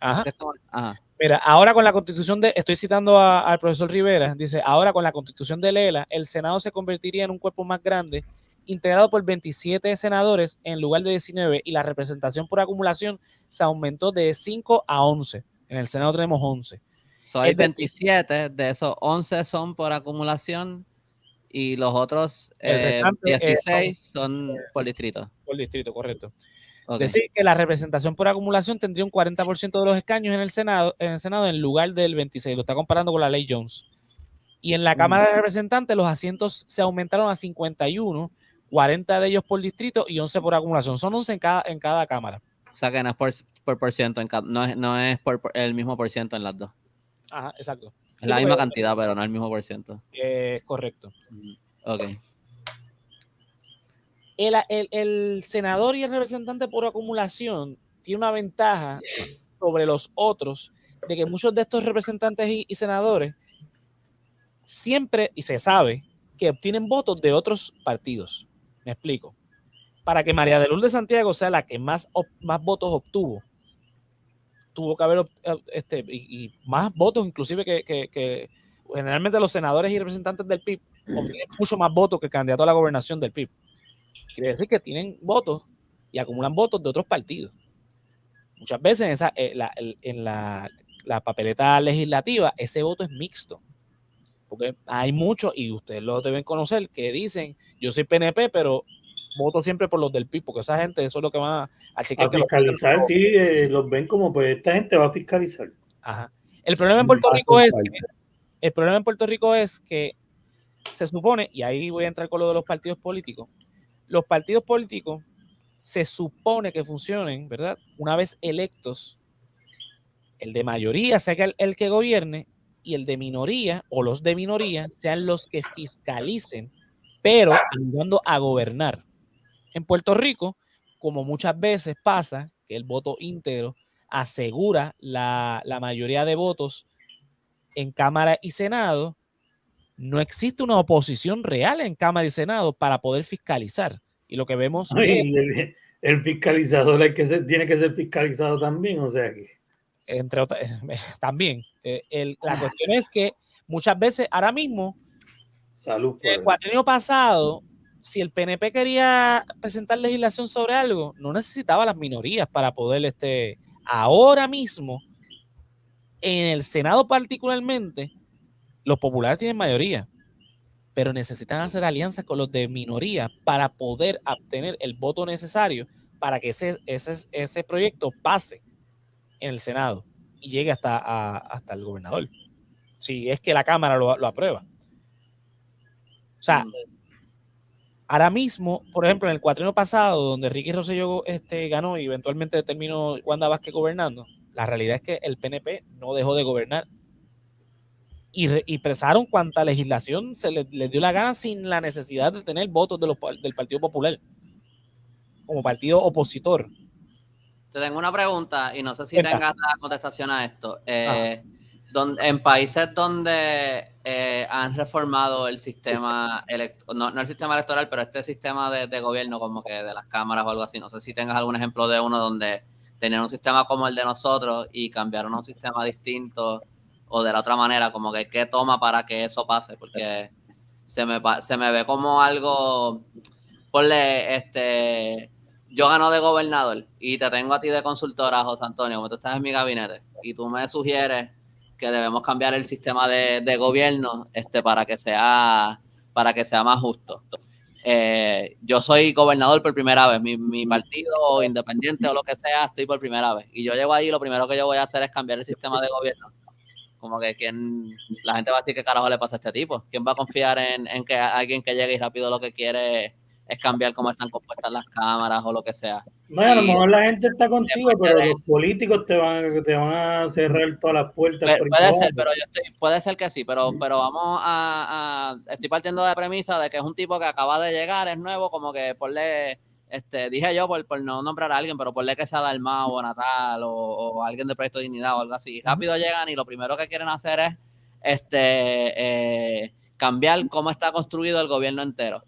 Ajá. Ajá. Mira, ahora con la constitución estoy citando al profesor Rivera, dice, ahora con la constitución de Lela, el Senado se convertiría en un cuerpo más grande, integrado por 27 senadores en lugar de 19, y la representación por acumulación se aumentó de 5 a 11. En el Senado tenemos 11. Hay 27, de esos 11 son por acumulación y los otros 16 son por distrito. Por distrito, correcto. Okay. Decir que la representación por acumulación tendría un 40% de los escaños en el Senado en lugar del 26%. Lo está comparando con la ley Jones. Y en la Cámara de Representantes los asientos se aumentaron a 51, 40 de ellos por distrito y 11 por acumulación. Son 11 en cada cámara. O sea que no es por por ciento, no es por el mismo por ciento en las dos. Ajá, exacto. Es la misma cantidad, pero no el mismo por ciento. Correcto. Ok. El senador y el representante por acumulación tiene una ventaja sobre los otros de que muchos de estos representantes y senadores siempre, y se sabe, que obtienen votos de otros partidos. Me explico. Para que María de Lourdes Santiago sea la que más votos obtuvo, tuvo que haber y más votos inclusive que generalmente los senadores y representantes del PIB obtienen mucho más votos que el candidato a la gobernación del PIB. Quiere decir que tienen votos y acumulan votos de otros partidos. Muchas veces en la papeleta legislativa ese voto es mixto, porque hay muchos, y ustedes lo deben conocer, que dicen, yo soy PNP, pero voto siempre por los del PIB, porque esa gente, eso es lo que van a chequear. A fiscalizar, sí, los ven como, pues, esta gente va a fiscalizar. Ajá. El problema en Puerto Rico es que se supone, y ahí voy a entrar con lo de los partidos políticos, los partidos políticos se supone que funcionen, ¿verdad? Una vez electos, el de mayoría sea el que gobierne y el de minoría o los de minoría sean los que fiscalicen, pero ayudando a gobernar. En Puerto Rico, como muchas veces pasa, que el voto íntegro asegura la mayoría de votos en Cámara y Senado, no existe una oposición real en Cámara y Senado para poder fiscalizar. Y lo que vemos es... El fiscalizador tiene que ser fiscalizado también, o sea que... Entre otras, también. La cuestión es que muchas veces, ahora mismo, el cuatrienio pasado, si el PNP quería presentar legislación sobre algo, no necesitaba las minorías para poder, ahora mismo, en el Senado particularmente, los populares tienen mayoría, pero necesitan hacer alianzas con los de minoría para poder obtener el voto necesario para que ese proyecto pase en el Senado y llegue hasta el gobernador, si es que la Cámara lo aprueba. O sea, ahora mismo, por ejemplo, en el cuatrienio pasado, donde Ricky Rosselló ganó y eventualmente terminó Wanda Vázquez gobernando, la realidad es que el PNP no dejó de gobernar y presaron cuanta legislación se les dio la gana sin la necesidad de tener votos del Partido Popular como partido opositor. Te tengo una pregunta y no sé si tengas la contestación a esto. En países donde han reformado el sistema, no el sistema electoral, pero este sistema de gobierno como que de las cámaras o algo así, no sé si tengas algún ejemplo de uno donde tenían un sistema como el de nosotros y cambiaron a un sistema distinto o de la otra manera, como que qué toma para que eso pase, porque se me ve como algo, ponle, yo gano de gobernador y te tengo a ti de consultora, José Antonio, como tú estás en mi gabinete, y tú me sugieres que debemos cambiar el sistema de gobierno para que sea más justo. Yo soy gobernador por primera vez, mi partido independiente o lo que sea, estoy por primera vez, y yo llego ahí, lo primero que yo voy a hacer es cambiar el sistema de gobierno. Como que la gente va a decir qué carajo le pasa a este tipo. ¿Quién va a confiar en que alguien que llegue y rápido lo que quiere es cambiar cómo están compuestas las cámaras o lo que sea? No, a lo mejor la gente está contigo, pero los políticos te van a cerrar todas las puertas. Puede ser, pero puede ser que sí, pero vamos estoy partiendo de la premisa de que es un tipo que acaba de llegar, es nuevo, como que ponle, dije yo por no nombrar a alguien, pero ponle que sea Dalmau o Natal o alguien de Proyecto Dignidad o algo así. Rápido llegan y lo primero que quieren hacer es cambiar cómo está construido el gobierno entero.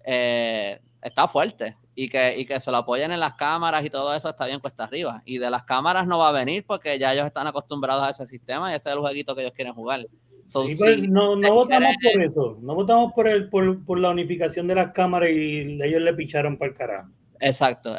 Está fuerte y que se lo apoyen en las cámaras y todo eso está bien cuesta arriba, y de las cámaras no va a venir porque ya ellos están acostumbrados a ese sistema y ese es el jueguito que ellos quieren jugar. Sí, pues, no votamos por eso, no votamos por la unificación de las cámaras y ellos le picharon para el carajo. Exacto.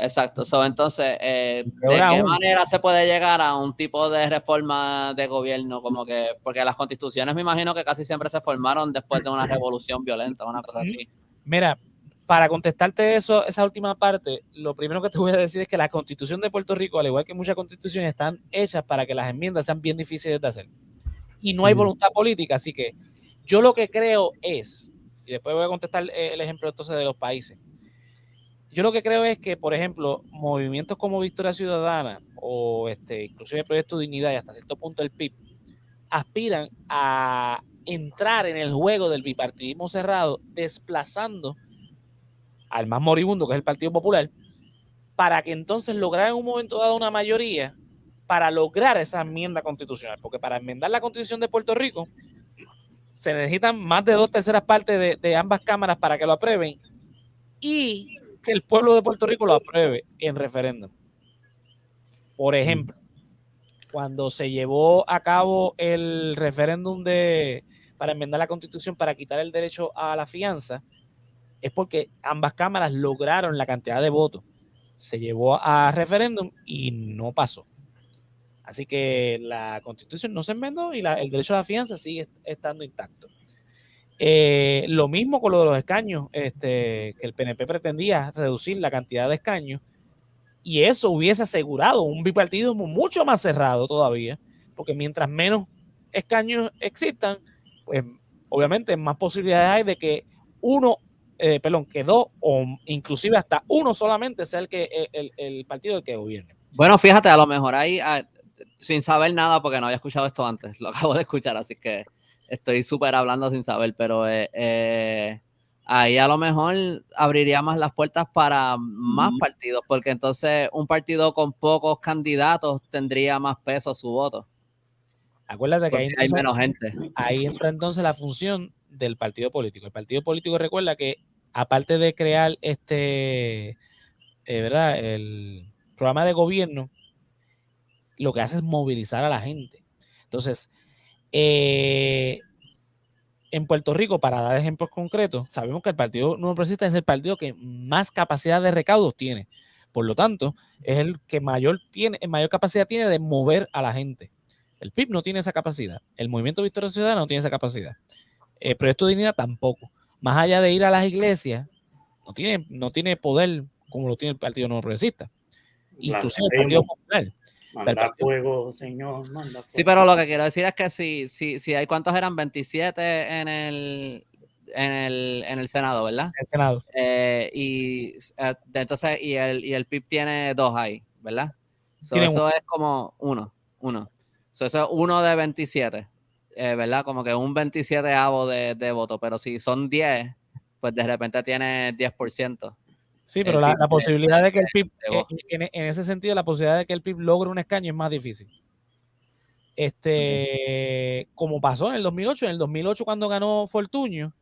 Entonces, ¿de qué manera se puede llegar a un tipo de reforma de gobierno? Como que, porque las constituciones me imagino que casi siempre se formaron después de una revolución violenta, una cosa así. Mira, para contestarte esa última parte, lo primero que te voy a decir es que la Constitución de Puerto Rico, al igual que muchas constituciones, están hechas para que las enmiendas sean bien difíciles de hacer. Y no hay voluntad política, así que yo lo que creo es, y después voy a contestar el ejemplo entonces de los países, yo lo que creo es que, por ejemplo, movimientos como Victoria Ciudadana o inclusive el Proyecto Dignidad y hasta cierto punto el PIB, aspiran a entrar en el juego del bipartidismo cerrado, desplazando al más moribundo, que es el Partido Popular, para que entonces lograr en un momento dado una mayoría para lograr esa enmienda constitucional, porque para enmendar la Constitución de Puerto Rico se necesitan más de 2/3 partes de ambas cámaras para que lo aprueben y que el pueblo de Puerto Rico lo apruebe en referéndum. Por ejemplo, cuando se llevó a cabo el referéndum para enmendar la Constitución para quitar el derecho a la fianza, es porque ambas cámaras lograron la cantidad de votos. Se llevó a referéndum y no pasó. Así que la Constitución no se enmendó y el derecho a la fianza sigue estando intacto. Lo mismo con lo de los escaños, que el PNP pretendía reducir la cantidad de escaños y eso hubiese asegurado un bipartidismo mucho más cerrado todavía, porque mientras menos escaños existan, pues obviamente más posibilidades hay de que que dos o inclusive hasta uno solamente sea el partido el que gobierne. Bueno, fíjate, a lo mejor ahí, sin saber nada, porque no había escuchado esto antes, lo acabo de escuchar, así que estoy súper hablando sin saber, pero ahí a lo mejor abriría más las puertas para más partidos, porque entonces un partido con pocos candidatos tendría más peso su voto. Acuérdate que hay menos gente. Ahí entra entonces la función del partido político. El partido político recuerda que aparte de crear ¿verdad? El programa de gobierno, lo que hace es movilizar a la gente. Entonces, en Puerto Rico, para dar ejemplos concretos, sabemos que el Partido Nuevo Progresista es el partido que más capacidad de recaudos tiene. Por lo tanto, es el que mayor capacidad tiene de mover a la gente. El PIB no tiene esa capacidad. El Movimiento Victoria Ciudadana no tiene esa capacidad. El Proyecto de Dignidad tampoco. Más allá de ir a las iglesias, no tiene poder como lo tiene el Partido Nuevo Progresista. Inclusive el Partido Popular. Manda fuego, señor, manda fuego. Sí, pero lo que quiero decir es que si hay, ¿cuántos eran? 27 en el Senado, ¿verdad? El Senado. Entonces, y el PIB tiene 2 ahí, ¿verdad? Eso es como uno. Eso es 1 de 27, ¿verdad? Como que un 27avo de voto, pero si son 10, pues de repente tiene 10%. Sí, pero la posibilidad de que el PIB, en ese sentido, la posibilidad de que el PIB logre un escaño es más difícil. Como pasó en el 2008, cuando ganó Fortuño,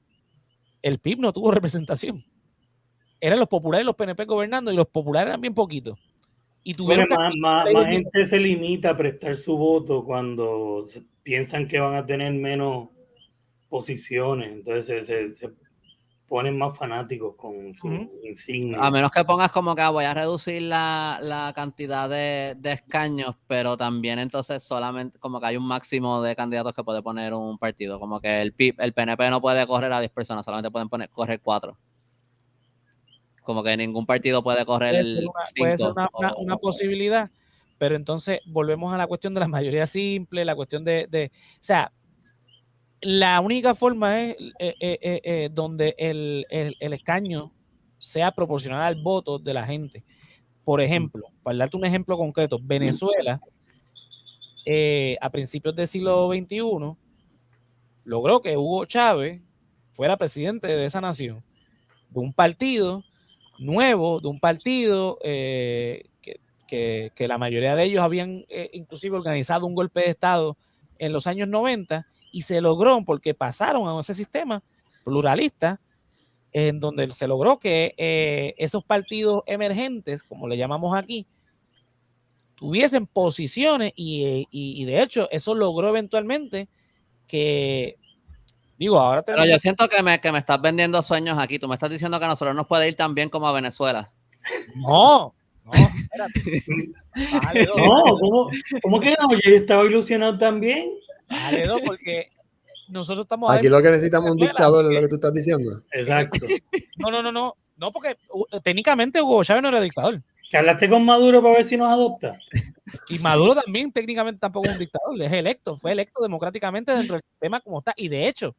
el PIB no tuvo representación. Eran los populares y los PNP gobernando, y los populares eran bien poquitos. Y tuvieron más gente se limita a prestar su voto cuando piensan que van a tener menos posiciones. Entonces se ponen más fanáticos con su insignia. A menos que pongas como que voy a reducir la cantidad de escaños, pero también entonces solamente como que hay un máximo de candidatos que puede poner un partido. Como que el PNP no puede correr a 10 personas, solamente pueden correr 4. Como que ningún partido puede correr puede ser una posibilidad, pero entonces volvemos a la cuestión de la mayoría simple, la cuestión o sea, la única forma es donde el escaño sea proporcional al voto de la gente. Por ejemplo, para darte un ejemplo concreto, Venezuela a principios del siglo XXI logró que Hugo Chávez fuera presidente de esa nación, de un partido nuevo, de un partido que la mayoría de ellos habían inclusive organizado un golpe de Estado en los años 90 y se logró porque pasaron a ese sistema pluralista en donde se logró que esos partidos emergentes, como le llamamos aquí, tuviesen posiciones y de hecho eso logró eventualmente que, digo, ahora pero yo siento que me estás vendiendo sueños aquí. Tú me estás diciendo que a nosotros nos puede ir tan bien como a Venezuela. No, espérate. Bájale dos. No, ¿cómo que no? Yo estaba ilusionado también. Bájale dos, porque nosotros estamos Aquí lo que necesitamos es un dictador, es lo que tú estás diciendo. Exacto. No, porque técnicamente Hugo Chávez no era dictador. Que hablaste con Maduro para ver si nos adopta. Y Maduro también técnicamente tampoco es un dictador, es electo, fue electo democráticamente dentro del sistema como está. Y de hecho,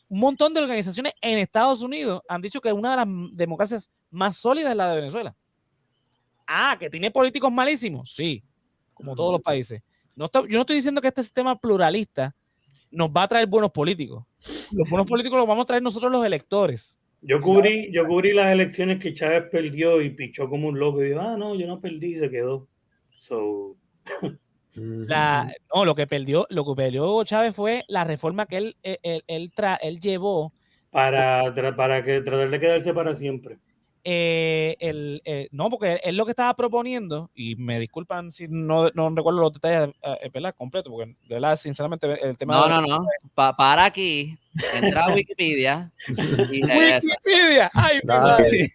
un montón de organizaciones en Estados Unidos han dicho que una de las democracias más sólidas es la de Venezuela. Ah, que tiene políticos malísimos, sí, como todos los países. Yo no estoy diciendo que este sistema pluralista nos va a traer buenos políticos. Los buenos políticos los vamos a traer nosotros los electores. Yo cubrí las elecciones que Chávez perdió y pichó como un loco y dijo, no, yo no perdí y se quedó. So... Lo que perdió Hugo Chávez fue la reforma que él llevó para tratar de quedarse para siempre. No, porque él lo que estaba proponiendo, y me disculpan si no recuerdo los detalles completo, porque de verdad, sinceramente, el tema No. Para aquí, entra a Wikipedia y Wikipedia, ay, mi madre.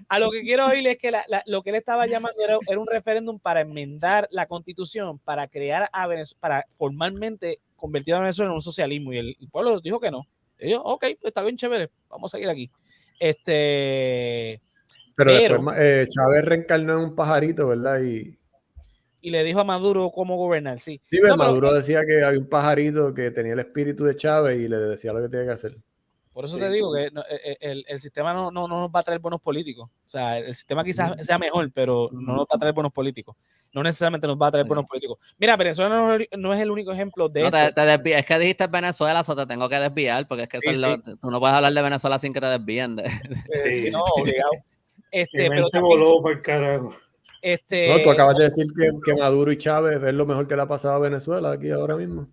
A lo que quiero oír es que lo que él estaba llamando era un referéndum para enmendar la constitución, para crear a Venezuela, para formalmente convertir a Venezuela en un socialismo. Y el pueblo dijo que no. Y yo, ok, pues está bien chévere, vamos a seguir aquí. Pero después Chávez reencarnó en un pajarito, ¿verdad? Y le dijo a Maduro cómo gobernar, sí. Sí, Maduro decía que había un pajarito que tenía el espíritu de Chávez y le decía lo que tenía que hacer. Por eso te digo que el sistema no nos va a traer buenos políticos. O sea, el sistema quizás sea mejor, pero no nos va a traer buenos políticos. No necesariamente nos va a traer buenos políticos. Mira, Venezuela no es el único ejemplo de esto. Es que dijiste Venezuela, eso te tengo que desviar, porque es que tú no puedes hablar de Venezuela sin que te desvíen. Sí, no, obligado. Pero te voló para el carajo. No, tú acabas de decir que Maduro y Chávez es lo mejor que le ha pasado a Venezuela aquí ahora mismo.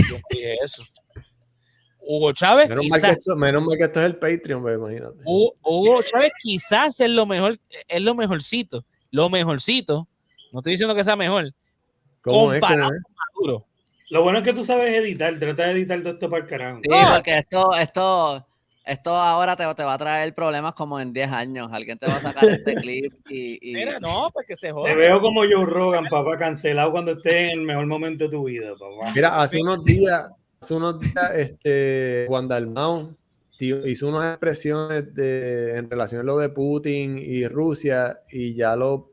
Yo dije eso. Hugo Chávez menos mal que esto es el Patreon, pues, imagínate. Hugo Chávez quizás es lo mejor, es lo mejorcito. Lo mejorcito, no estoy diciendo que sea mejor, comparado con Maduro. Lo bueno es que tú sabes editar, trata de editar todo esto para el carajo. Sí, porque esto ahora te va a traer problemas como en 10 años. Alguien te va a sacar este clip y... Mira, no, pues que se joda. Te veo como Joe Rogan, papá, cancelado cuando estés en el mejor momento de tu vida, papá. Mira, hace unos días Juan Dalmau hizo unas expresiones en relación a lo de Putin y Rusia y yo lo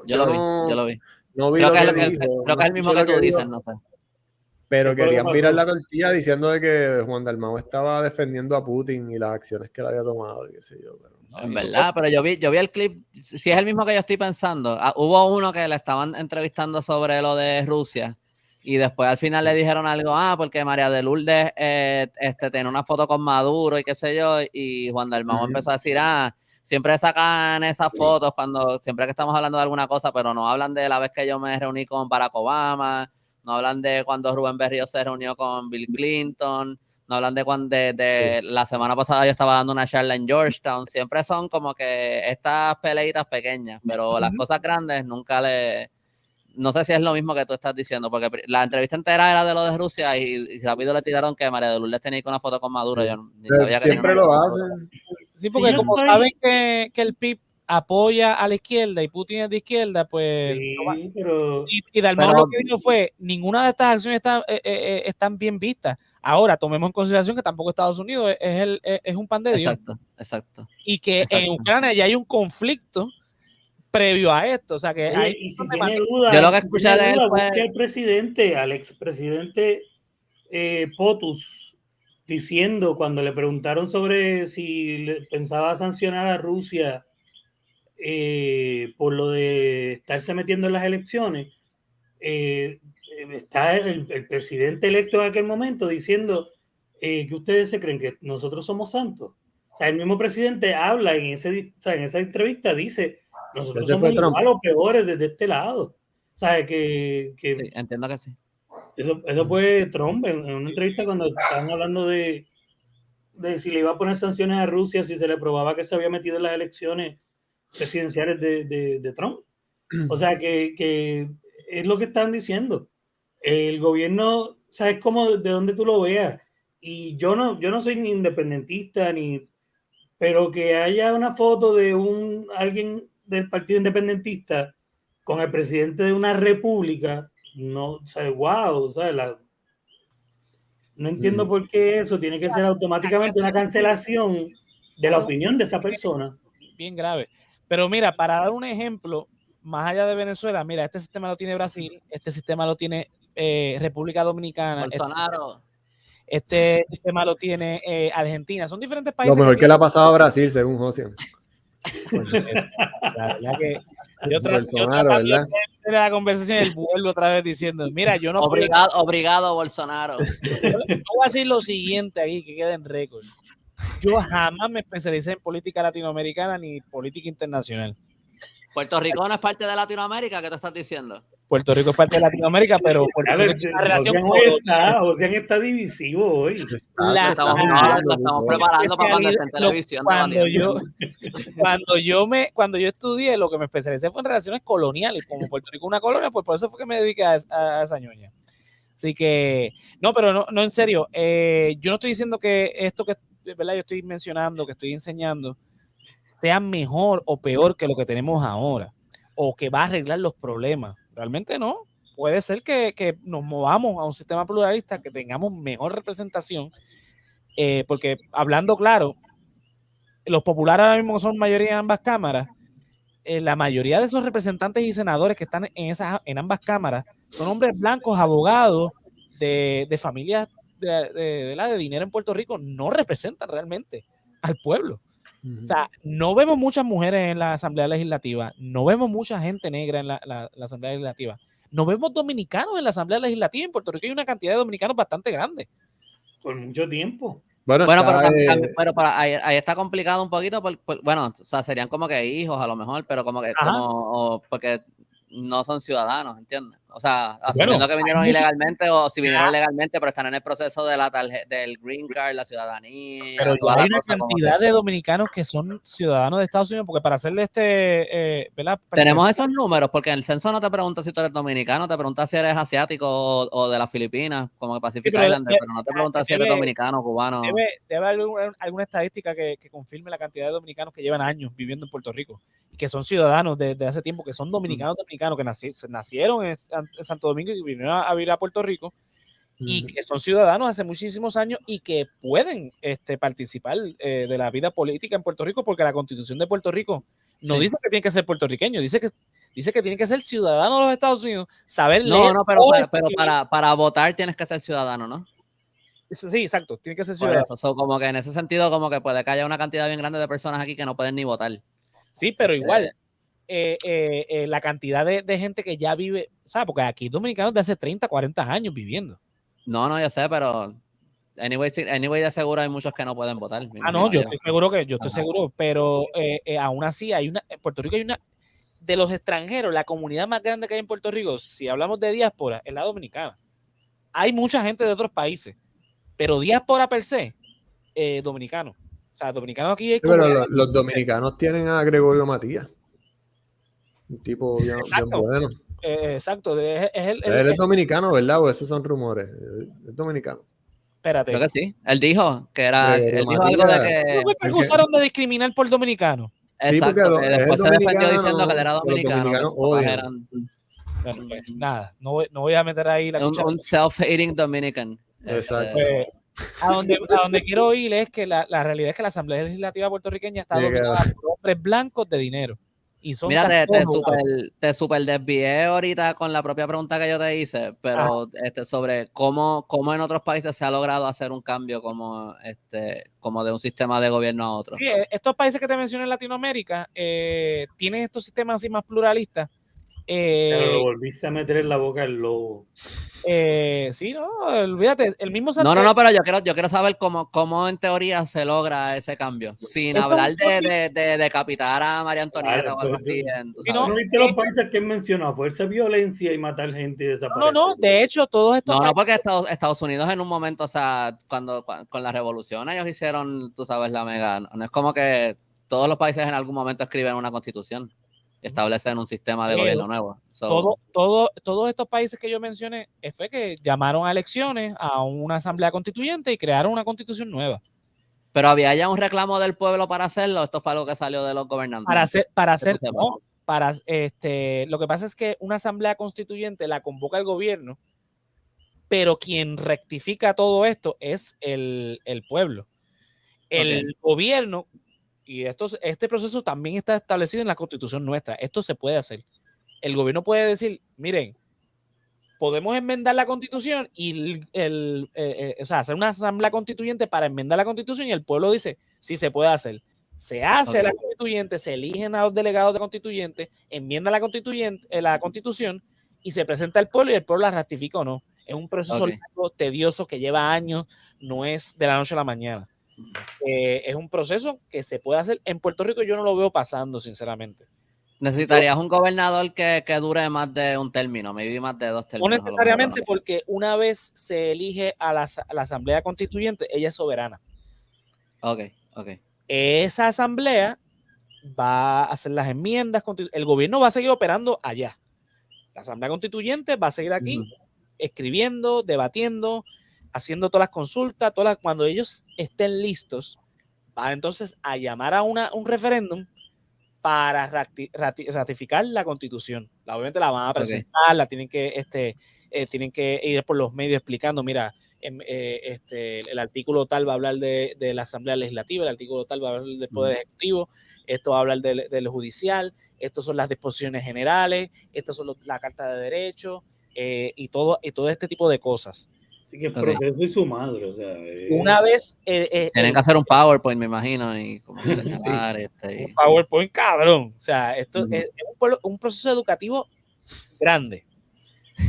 vi. No vi creo lo que dijo. Creo que es el mismo que tú dices, no sé. Pero querían mirar la tortilla diciendo de que Juan Dalmau estaba defendiendo a Putin y las acciones que él había tomado, qué sé yo. Pero en verdad, pero yo vi el clip, si es el mismo que yo estoy pensando. Hubo uno que le estaban entrevistando sobre lo de Rusia y después al final le dijeron algo, porque María de Lourdes tenía una foto con Maduro y qué sé yo, y Juan Dalmau empezó a decir, siempre sacan esas fotos siempre que estamos hablando de alguna cosa, pero no hablan de la vez que yo me reuní con Barack Obama, no hablan de cuando Rubén Berrío se reunió con Bill Clinton, no hablan de la semana pasada yo estaba dando una charla en Georgetown. Siempre son como que estas peleitas pequeñas, pero las cosas grandes nunca no sé si es lo mismo que tú estás diciendo, porque la entrevista entera era de lo de Rusia y rápido le tiraron que María de Lourdes tenía una foto con Maduro. Sí. Yo ni sabía que siempre lo hacen. Sí, porque como saben que el PIB apoya a la izquierda y Putin es de izquierda, pues... Sí, pero... Y Dalmau lo que dijo fue, ninguna de estas acciones están bien vistas. Ahora, tomemos en consideración que tampoco Estados Unidos es un pan de Dios. Exacto. Y que en Ucrania ya hay un conflicto previo a esto. O sea que Oye, y si tiene duda, yo lo que escuché de él fue busque al presidente, al expresidente POTUS, diciendo cuando le preguntaron sobre si pensaba sancionar a Rusia por lo de estarse metiendo en las elecciones, está el presidente electo en aquel momento diciendo que ustedes se creen que nosotros somos santos. O sea, el mismo presidente habla en esa entrevista, dice, nosotros somos igual o peores desde este lado. O sea, que sí, entiendo que sí. Eso fue Trump en una entrevista cuando estaban hablando de si le iba a poner sanciones a Rusia si se le probaba que se había metido en las elecciones presidenciales de Trump. O sea, que es lo que están diciendo. El gobierno, sabes cómo de dónde tú lo veas. Y yo no soy ni independentista, pero que haya una foto de alguien del Partido Independentista con el presidente de una república, no, o sea, wow, o sea, no entiendo por qué eso tiene que ser automáticamente una cancelación de la opinión de esa persona. Bien grave. Pero mira, para dar un ejemplo, más allá de Venezuela, mira, este sistema lo tiene Brasil, este sistema lo tiene República Dominicana, Bolsonaro. este sistema lo tiene Argentina. Son diferentes países. Lo mejor que le ha pasado a Brasil, según José. Yo Bolsonaro, ¿verdad? De la conversación, él vuelve otra vez diciendo, mira, yo no... Obrigado, Bolsonaro. Yo voy a decir lo siguiente aquí, que quede en récord. Yo jamás me especialicé en política latinoamericana ni política internacional. Puerto Rico no es parte de Latinoamérica, ¿qué te estás diciendo? Puerto Rico es parte de Latinoamérica, pero Puerto Rico tiene una relación Ocean está divisivo hoy. Lo estamos preparando para cuando esté en televisión. Cuando yo estudié, lo que me especialicé fue en relaciones coloniales. Como Puerto Rico es una colonia, pues por eso fue que me dediqué a esa ñoña. Así que, no, pero no en serio. Yo no estoy diciendo que esto que, ¿verdad?, yo estoy mencionando, que estoy enseñando, sea mejor o peor que lo que tenemos ahora, o que va a arreglar los problemas. Realmente no. Puede ser que nos movamos a un sistema pluralista, que tengamos mejor representación, porque hablando claro, los populares ahora mismo son mayoría en ambas cámaras. La mayoría de esos representantes y senadores que están en ambas cámaras son hombres blancos, abogados de familias de dinero en Puerto Rico, no representan realmente al pueblo. O sea, no vemos muchas mujeres en la Asamblea Legislativa, no vemos mucha gente negra en la Asamblea Legislativa, no vemos dominicanos en la Asamblea Legislativa. En Puerto Rico hay una cantidad de dominicanos bastante grande. Por mucho tiempo. Bueno, pero ahí está complicado un poquito, bueno, o sea, serían como que hijos a lo mejor, pero como que porque no son ciudadanos, ¿entiendes? O sea, asumiendo que vinieron ilegalmente o si vinieron legalmente, pero están en el proceso de del green card, la ciudadanía. Pero ya hay una cantidad de dominicanos que son ciudadanos de Estados Unidos, porque para hacerle ¿verdad? Tenemos esos números, porque en el censo no te pregunta si tú eres dominicano, te pregunta si eres asiático o de las Filipinas, como que Pacific Islander, pero no te pregunta si eres dominicano, cubano. Debe haber alguna estadística que confirme la cantidad de dominicanos que llevan años viviendo en Puerto Rico y que son ciudadanos desde hace tiempo, que son dominicanos que nacieron en Santo Domingo y vinieron a vivir a Puerto Rico y que son ciudadanos hace muchísimos años y que pueden participar de la vida política en Puerto Rico, porque la Constitución de Puerto Rico no dice que tiene que ser puertorriqueño, dice que tiene que ser ciudadano de los Estados Unidos, saber leer. No, pero para votar tienes que ser ciudadano, ¿no? Sí, exacto, tiene que ser ciudadano. Eso, como que en ese sentido, como que puede que haya una cantidad bien grande de personas aquí que no pueden ni votar. Sí, pero igual, la cantidad de gente que ya vive, ¿sabes? Porque aquí hay dominicanos de hace 30, 40 años viviendo. No, yo sé, pero anyway de seguro hay muchos que no pueden votar. No, yo estoy seguro, pero aún así en Puerto Rico hay una, de los extranjeros, la comunidad más grande que hay en Puerto Rico, si hablamos de diáspora, es la dominicana. Hay mucha gente de otros países, pero diáspora per se, dominicano. O sea, dominicanos aquí hay pero los dominicanos tienen a Gregorio Matías, un tipo bien bueno. Exacto. Él es dominicano, ¿verdad? O esos son rumores. Es dominicano. Espérate. Creo que sí. Él dijo que era. Él dijo algo de que. ¿No te acusaron de discriminar por dominicano? Exacto. Sí, después se defendió diciendo que él era dominicano. Nada, no voy a meter ahí la cuchara. Un self-hating Dominican. Exacto. A donde quiero ir es que la realidad es que la Asamblea Legislativa puertorriqueña está dominada por hombres blancos de dinero. Y son Mira, casi todos te super desvié ahorita con la propia pregunta que yo te hice, pero sobre cómo en otros países se ha logrado hacer un cambio como de un sistema de gobierno a otro. Sí, estos países que te mencioné en Latinoamérica tienen estos sistemas así más pluralistas. Pero lo volviste a meter en la boca el lobo. Sí, no, olvídate, el mismo No, pero yo quiero saber cómo en teoría se logra ese cambio, sin hablar de decapitar a María Antonieta o algo así. ¿No viste los países que mencionó? Fuerza, violencia y matar gente y desaparecer. No, de hecho, todos estos países... No, porque Estados Unidos en un momento, o sea, cuando con la revolución ellos hicieron, tú sabes, la mega, no es como que todos los países en algún momento escriben una constitución. Establecen un sistema de gobierno nuevo. Todos estos países que yo mencioné fue que llamaron a elecciones a una asamblea constituyente y crearon una constitución nueva. Pero había ya un reclamo del pueblo para hacerlo. Esto fue algo que salió de los gobernantes. Lo que pasa es que una asamblea constituyente la convoca el gobierno, pero quien rectifica todo esto es el pueblo. El gobierno, y este proceso también está establecido en la Constitución nuestra. Esto se puede hacer. El gobierno puede decir, miren, podemos enmendar la Constitución y hacer una asamblea constituyente para enmendar la Constitución, y el pueblo dice, sí se puede hacer. Se hace la constituyente, se eligen a los delegados de constituyente, enmienda la Constitución y se presenta al pueblo y el pueblo la ratifica o no. Es un proceso largo, tedioso, que lleva años, no es de la noche a la mañana. Es un proceso que se puede hacer. En Puerto Rico yo no lo veo pasando, sinceramente. ¿Necesitarías un gobernador que dure más de un término, maybe más de 2 términos? No necesariamente, porque una vez se elige a la asamblea constituyente, ella es soberana. Ok. Esa asamblea va a hacer las enmiendas, el gobierno va a seguir operando allá. La asamblea constituyente va a seguir aquí, escribiendo, debatiendo, haciendo todas las consultas, cuando ellos estén listos, van entonces a llamar a un referéndum para ratificar la Constitución. Obviamente la van a presentar, la tienen que ir por los medios explicando, mira, el artículo tal va a hablar de la Asamblea Legislativa, el artículo tal va a hablar del Poder Ejecutivo, esto va a hablar del Judicial, estas son las disposiciones generales, estas son la Carta de Derechos, y todo este tipo de cosas. Así que el proceso y su madre, o sea, una vez tienen que hacer un PowerPoint, me imagino, y como señalar un PowerPoint cabrón, o sea, esto es un proceso educativo grande.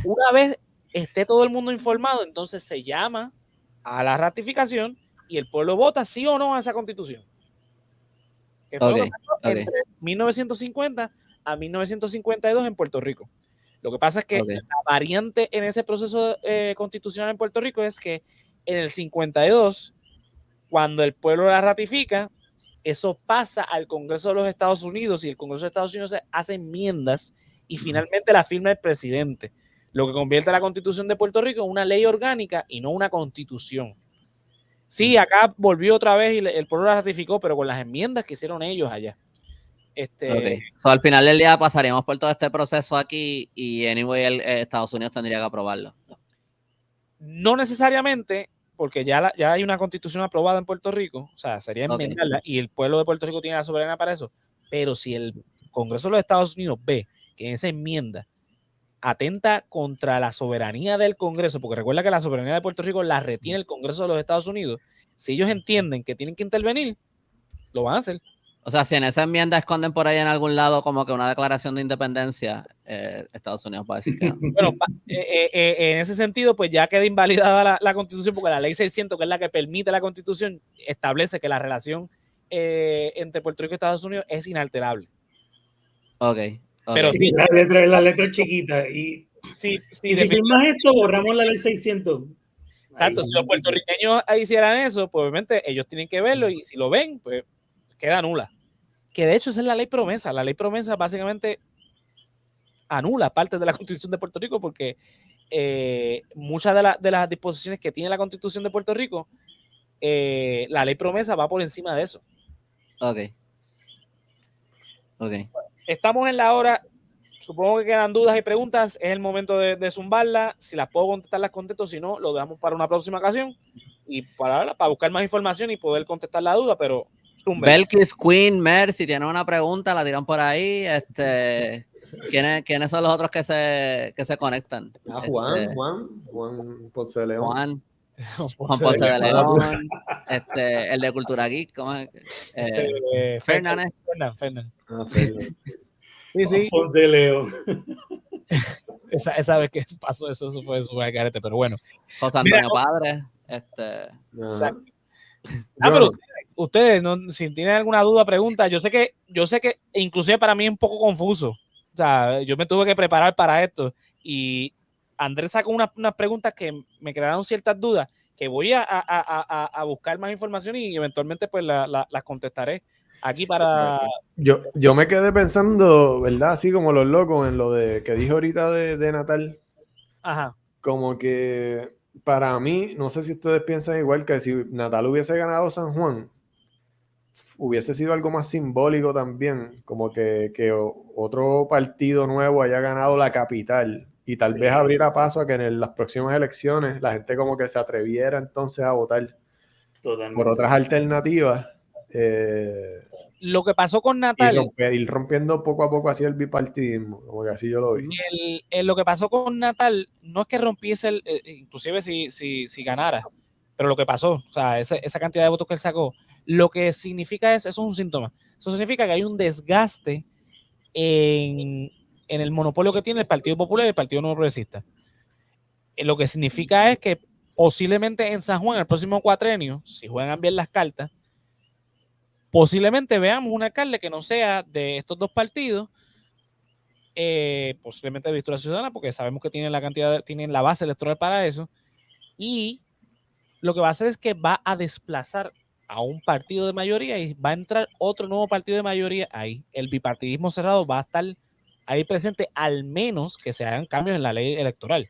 Una vez esté todo el mundo informado, entonces se llama a la ratificación y el pueblo vota sí o no a esa constitución. Que fue lo que pasó entre 1950 a 1952 en Puerto Rico. Lo que pasa es que la variante en ese proceso constitucional en Puerto Rico es que en el 52, cuando el pueblo la ratifica, eso pasa al Congreso de los Estados Unidos y el Congreso de Estados Unidos hace enmiendas y finalmente la firma el presidente, lo que convierte a la Constitución de Puerto Rico en una ley orgánica y no una constitución. Sí, acá volvió otra vez y el pueblo la ratificó, pero con las enmiendas que hicieron ellos allá. So, al final del día pasaríamos por todo este proceso aquí y anyway Estados Unidos tendría que aprobarlo. No necesariamente, porque ya hay una constitución aprobada en Puerto Rico, o sea, sería enmendarla y el pueblo de Puerto Rico tiene la soberanía para eso, pero si el Congreso de los Estados Unidos ve que esa enmienda atenta contra la soberanía del Congreso, porque recuerda que la soberanía de Puerto Rico la retiene el Congreso de los Estados Unidos, si ellos entienden que tienen que intervenir, lo van a hacer. O sea, si en esa enmienda esconden por ahí en algún lado como que una declaración de independencia, Estados Unidos va a decir que no. Bueno, en ese sentido, pues ya queda invalidada la Constitución, porque la Ley 600, que es la que permite la Constitución, establece que la relación entre Puerto Rico y Estados Unidos es inalterable. Pero sí, la letra chiquita. Y si firmas esto, borramos la Ley 600. Exacto, si los puertorriqueños hicieran eso, pues obviamente ellos tienen que verlo y si lo ven, pues queda nula. Que de hecho esa es la ley promesa. La ley promesa básicamente anula partes de la Constitución de Puerto Rico porque muchas de las disposiciones que tiene la Constitución de Puerto Rico, la ley promesa va por encima de eso. Estamos en la hora. Supongo que quedan dudas y preguntas. Es el momento de zumbarla. Si las puedo contestar, las contesto. Si no, lo dejamos para una próxima ocasión y para buscar más información y poder contestar la duda. Pero Belkis, Queen, Mer, si tienen una pregunta, la tiran por ahí. ¿Quiénes son los otros que se conectan? Juan Ponce de León. Juan Ponce de León, el de Cultura Geek, ¿cómo es? Fernández. Fernández. Sí. Ponce de León. Esa vez que pasó eso fue su garete, pero bueno. José Antonio Padre. Pero ustedes, si tienen alguna duda, pregunta, yo sé que inclusive para mí es un poco confuso. O sea, yo me tuve que preparar para esto y Andrés sacó unas preguntas que me crearon ciertas dudas que voy a buscar más información y eventualmente pues las contestaré aquí para... Yo me quedé pensando, ¿verdad? Así como los locos en lo de que dije ahorita de Natal. Ajá. Como que para mí, no sé si ustedes piensan igual, que si Natal hubiese ganado San Juan, hubiese sido algo más simbólico también, como que otro partido nuevo haya ganado la capital y tal vez abriera paso a que en las próximas elecciones la gente como que se atreviera entonces a votar por otras alternativas. Lo que pasó con Natal... Ir rompiendo poco a poco así el bipartidismo, como que así yo lo vi. Lo que pasó con Natal no es que rompiese, inclusive si ganara, pero lo que pasó, o sea, esa cantidad de votos que él sacó, lo que significa eso es un síntoma. Eso significa que hay un desgaste en el monopolio que tiene el Partido Popular y el Partido Nuevo Progresista. Lo que significa es que posiblemente en San Juan, el próximo cuatrenio, si juegan bien las cartas, posiblemente veamos un alcalde que no sea de estos dos partidos, posiblemente de Victoria Ciudadana, porque sabemos que tienen tienen la base electoral para eso, y lo que va a hacer es que va a desplazar a un partido de mayoría y va a entrar otro nuevo partido de mayoría ahí. El bipartidismo cerrado va a estar ahí presente, al menos que se hagan cambios en la ley electoral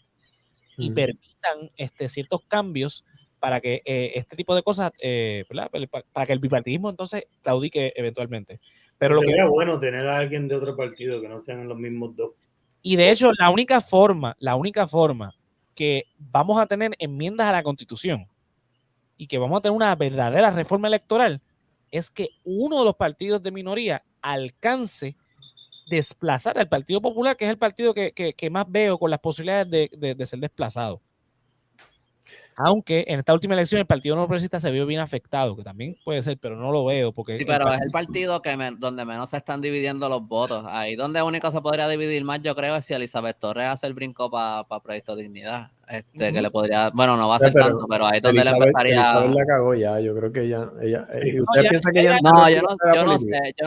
y permitan ciertos cambios para que este tipo de cosas, para que el bipartidismo entonces claudique eventualmente. Pero sería bueno tener a alguien de otro partido que no sean los mismos dos. Y de hecho, la única forma que vamos a tener enmiendas a la Constitución y que vamos a tener una verdadera reforma electoral es que uno de los partidos de minoría alcance desplazar al Partido Popular, que es el partido que más veo con las posibilidades de ser desplazado. Aunque en esta última elección el Partido Nuevo Progresista se vio bien afectado, que también puede ser, pero no lo veo. Porque sí, pero es el partido donde menos se están dividiendo los votos. Ahí donde único se podría dividir más, yo creo, es si Elizabeth Torres hace el brinco para Proyecto Dignidad. Que le podría, bueno, no va a ser tanto, pero ahí es donde Elizabeth, le empezaría... Elizabeth la cagó ya, yo creo que ella Sí. ¿usted piensa que ella... No, yo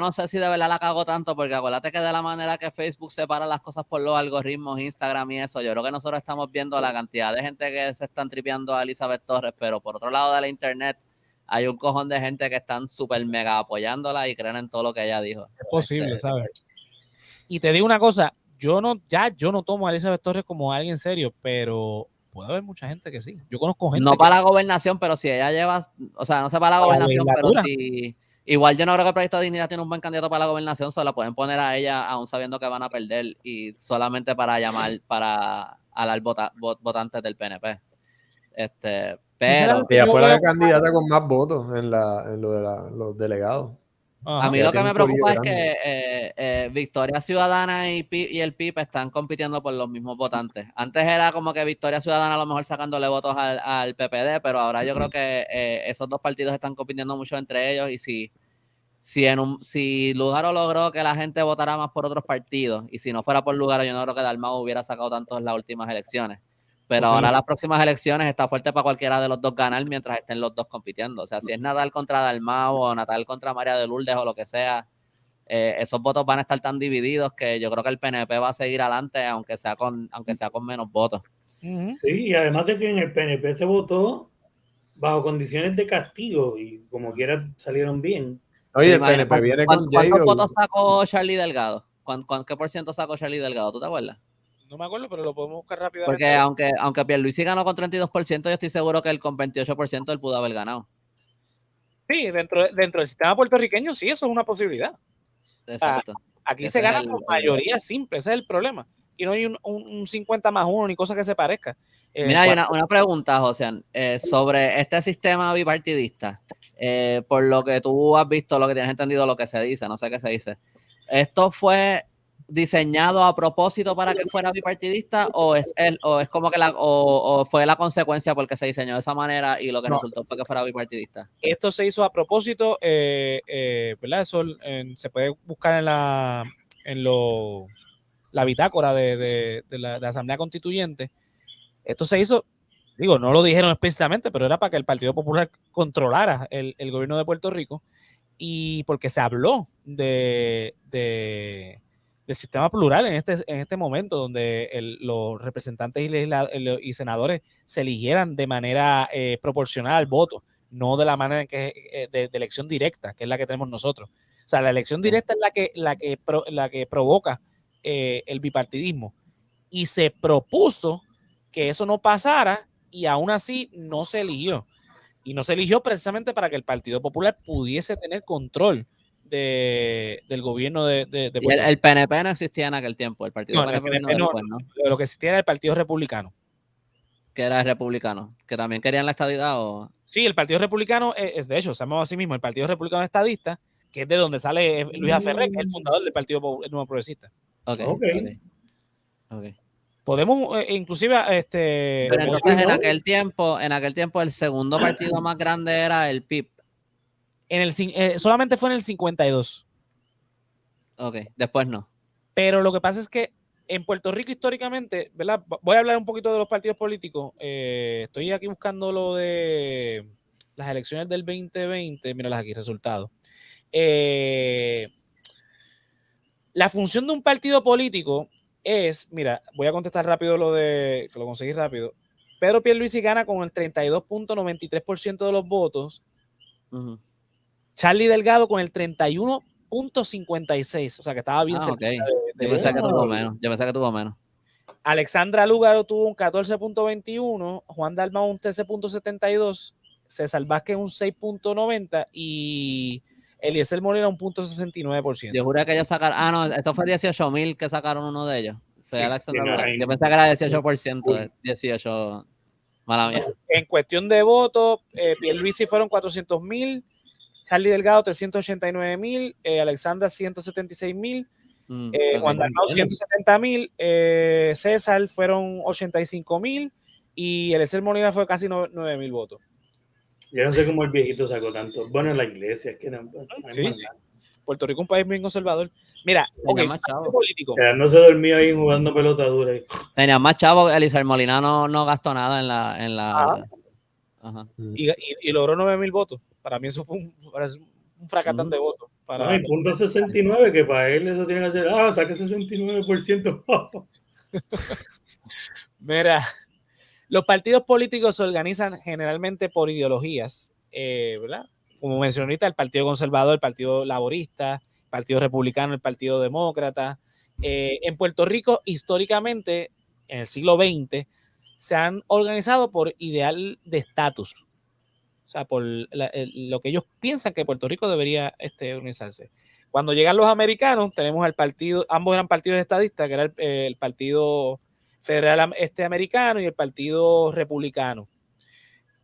no sé si de verdad la cagó tanto, porque acuérdate que de la manera que Facebook separa las cosas por los algoritmos, Instagram y eso, yo creo que nosotros estamos viendo la cantidad de gente que se están tripeando a Elizabeth Torres, pero por otro lado de la internet hay un cojón de gente que están súper mega apoyándola y creen en todo lo que ella dijo. Es posible, ¿sabes? Y te digo una cosa, yo no tomo a Elizabeth Torres como alguien serio, pero puede haber mucha gente que sí. Yo conozco gente. No para la gobernación, pero si ella lleva, o sea, no sé para la gobernación, pero si igual yo no creo que el Proyecto de Dignidad tiene un buen candidato para la gobernación, solo pueden poner a ella aún sabiendo que van a perder y solamente para llamar, para alar votantes del PNP. Pero ella fue la candidata con más votos en lo de los delegados. A mí lo que me preocupa es que Victoria Ciudadana y el PIP están compitiendo por los mismos votantes. Antes era como que Victoria Ciudadana a lo mejor sacándole votos al PPD, pero ahora yo creo que esos dos partidos están compitiendo mucho entre ellos y si Lugaro logró que la gente votara más por otros partidos y si no fuera por Lugaro yo no creo que Dalmau hubiera sacado tantos en las últimas elecciones. Pero ahora las próximas elecciones está fuerte para cualquiera de los dos ganar mientras estén los dos compitiendo. O sea, si es Natal contra Dalmau o Natal contra María de Lourdes o lo que sea, esos votos van a estar tan divididos que yo creo que el PNP va a seguir adelante aunque sea con menos votos. Sí, y además de que en el PNP se votó bajo condiciones de castigo y como quiera salieron bien. Oye, el PNP viene con ¿Cuántos votos sacó Charlie Delgado? ¿Qué por ciento sacó Charlie Delgado? ¿Tú te acuerdas? No me acuerdo, pero lo podemos buscar rápidamente. Porque aunque Pierluisi ganó con 32%, yo estoy seguro que él con 28% él pudo haber ganado. Sí, dentro del sistema puertorriqueño sí, eso es una posibilidad. Exacto. Aquí se gana por mayoría simple, ese es el problema. Y no hay un 50 más 1 ni cosa que se parezca. Mira, hay una pregunta, José, sobre este sistema bipartidista. Por lo que tú has visto, lo que tienes entendido, lo que se dice, no sé qué se dice. ¿Esto fue diseñado a propósito para que fuera bipartidista o es como que o fue la consecuencia porque se diseñó de esa manera y lo que resultó fue que fuera bipartidista? Esto se hizo a propósito, ¿verdad? Eso se puede buscar en la bitácora de la Asamblea Constituyente. Esto se hizo, digo, no lo dijeron explícitamente, pero era para que el Partido Popular controlara el gobierno de Puerto Rico y porque se habló del sistema plural en este momento donde los representantes y senadores se eligieran de manera proporcional al voto, no de la manera en que de elección directa, que es la que tenemos nosotros. O sea, la elección directa es la que provoca el bipartidismo y se propuso que eso no pasara y aún así no se eligió. Y no se eligió precisamente para que el Partido Popular pudiese tener control del gobierno de Puerto Rico. El PNP no existía en aquel tiempo, el Partido PNP no, después, ¿no? Lo que existía era el Partido Republicano. Que era el republicano, que también querían la estadidad o... Sí, el Partido Republicano es de hecho, se llama así mismo el Partido Republicano Estadista, que es de donde sale Luis Aferré, que es el fundador del Partido Nuevo Progresista. Okay. Podemos inclusive pero entonces en aquel tiempo el segundo partido más grande era el PIB. Solamente fue en el 52. Después no. Pero lo que pasa es que en Puerto Rico históricamente, ¿verdad? Voy a hablar un poquito de los partidos políticos. Estoy aquí buscando lo de las elecciones del 2020. Míralas aquí, resultados. La función de un partido político es, mira, voy a contestar rápido que lo conseguí rápido. Pedro Pierluisi gana con el 32.93% de los votos. Charlie Delgado con el 31.56%, o sea que estaba bien cerca. Yo pensé que tuvo menos. Alexandra Lúgaro tuvo un 14.21%, Juan Dalmau un 13.72%, César Vázquez un 6.90% y Eliezer Molina un 0.69%. Yo juré que ellos sacaron, no, esto fue 18,000 que sacaron uno de ellos. Sí, yo pensé que era 18%, 18, mala mía. En cuestión de votos, Pierluisi fueron 400,000, Charlie Delgado 389,000, Alexandra 176,000, Juan Dalmau 170,000, César fueron 85,000 y Eliezer Molina fue casi 9,000 votos. Yo no sé cómo el viejito sacó tanto. Bueno, la iglesia, es que no sí. Puerto Rico es un país bien conservador. Mira, político. Quedándose dormido ahí jugando pelota dura. Tenía más chavos, Eliezer Molina no gastó nada en la... Ajá. Y logró 9,000 votos. Para mí eso fue un fracatán de votos. No, y punto 69, que para él eso tiene que ser, saca 69%. Mira, los partidos políticos se organizan generalmente por ideologías, ¿verdad? Como mencioné ahorita, el Partido Conservador, el Partido Laborista, el Partido Republicano, el Partido Demócrata. En Puerto Rico, históricamente, en el siglo XX, se han organizado por ideal de estatus. O sea, por lo que ellos piensan que Puerto Rico debería organizarse. Cuando llegan los americanos, tenemos al partido, ambos eran partidos estadistas, que era el Partido Federal americano y el Partido Republicano.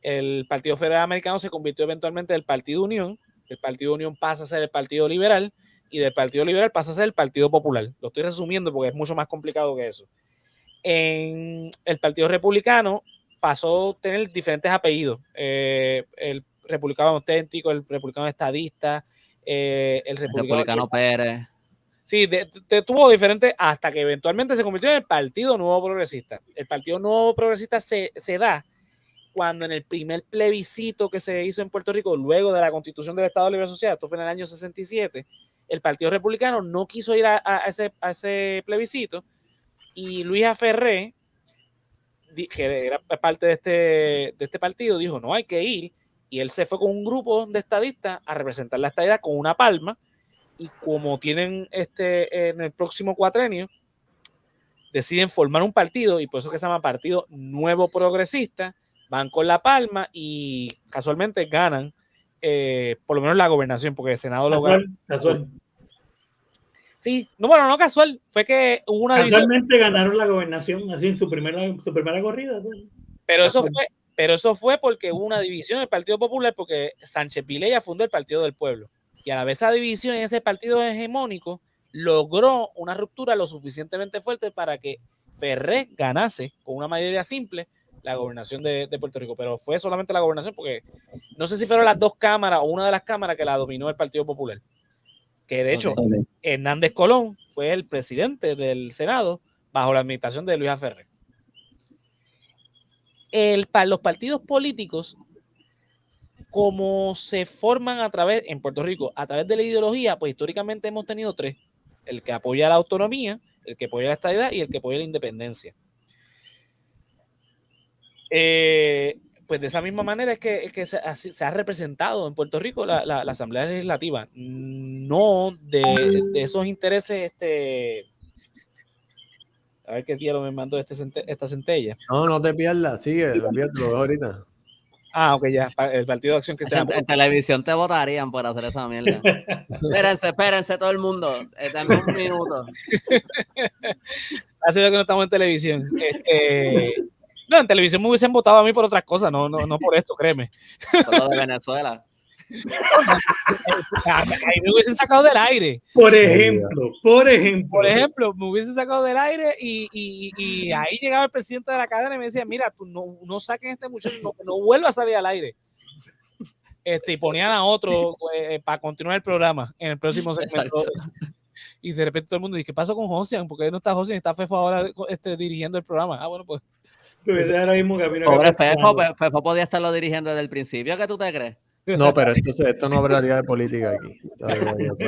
El Partido Federal Americano se convirtió eventualmente en el Partido Unión. El Partido Unión pasa a ser el Partido Liberal y del Partido Liberal pasa a ser el Partido Popular. Lo estoy resumiendo porque es mucho más complicado que eso. En el Partido Republicano pasó a tener diferentes apellidos. El Republicano Auténtico, el Republicano Estadista, el Republicano Pérez. Sí, tuvo diferentes hasta que eventualmente se convirtió en el Partido Nuevo Progresista. El Partido Nuevo Progresista se da cuando en el primer plebiscito que se hizo en Puerto Rico, luego de la Constitución del Estado Libre Asociado, esto fue en el año 67, el Partido Republicano no quiso ir a ese plebiscito y Luis Aferré, que era parte de este partido, dijo, no, hay que ir, y él se fue con un grupo de estadistas a representar la estadidad con una palma, y como tienen en el próximo cuatrenio, deciden formar un partido, y por eso que se llama Partido Nuevo Progresista, van con la palma y casualmente ganan por lo menos la gobernación, porque el Senado lo ganó. Casual. Sí, no casual, fue que hubo una casualmente ganaron la gobernación, así en su primera corrida. Pero eso fue porque hubo una división del Partido Popular, porque Sánchez Vilella fundó el Partido del Pueblo. Y a la vez esa división en ese partido hegemónico logró una ruptura lo suficientemente fuerte para que Ferré ganase con una mayoría simple la gobernación de Puerto Rico. Pero fue solamente la gobernación, porque no sé si fueron las dos cámaras o una de las cámaras que la dominó el Partido Popular. Que de hecho, Hernández Colón fue el presidente del Senado bajo la administración de Luis Ferré. Los partidos políticos, como se forman en Puerto Rico a través de la ideología, pues históricamente hemos tenido tres: el que apoya la autonomía, el que apoya la estadidad y el que apoya la independencia. Pues de esa misma manera es que se ha representado en Puerto Rico la Asamblea Legislativa, no de esos intereses. A ver qué diablo me mandó esta centella. No te pierdas, sigue, olvídate, lo dejo ahorita. Ok, ya, el Partido de Acción Cristiana. En televisión te votarían por hacer esa mierda. Espérense todo el mundo. Dame un minuto. Hace que no estamos en televisión. No, en televisión me hubiesen votado a mí por otras cosas, no por esto, créeme. Por lo de Venezuela. Ahí me hubiesen sacado del aire. Por ejemplo, me hubiesen sacado del aire y ahí llegaba el presidente de la cadena y me decía: mira, tú no saquen a este muchacho, no vuelva a salir al aire. Y ponían a otro para continuar el programa en el próximo segmento. Y de repente todo el mundo dice: ¿qué pasó con Josian? Porque no está Josian, está Fefo ahora dirigiendo el programa. Bueno, pues. Ahora mismo pobre Fefo podía estarlo dirigiendo desde el principio. ¿Qué tú te crees? No, pero esto no hablaría de política aquí.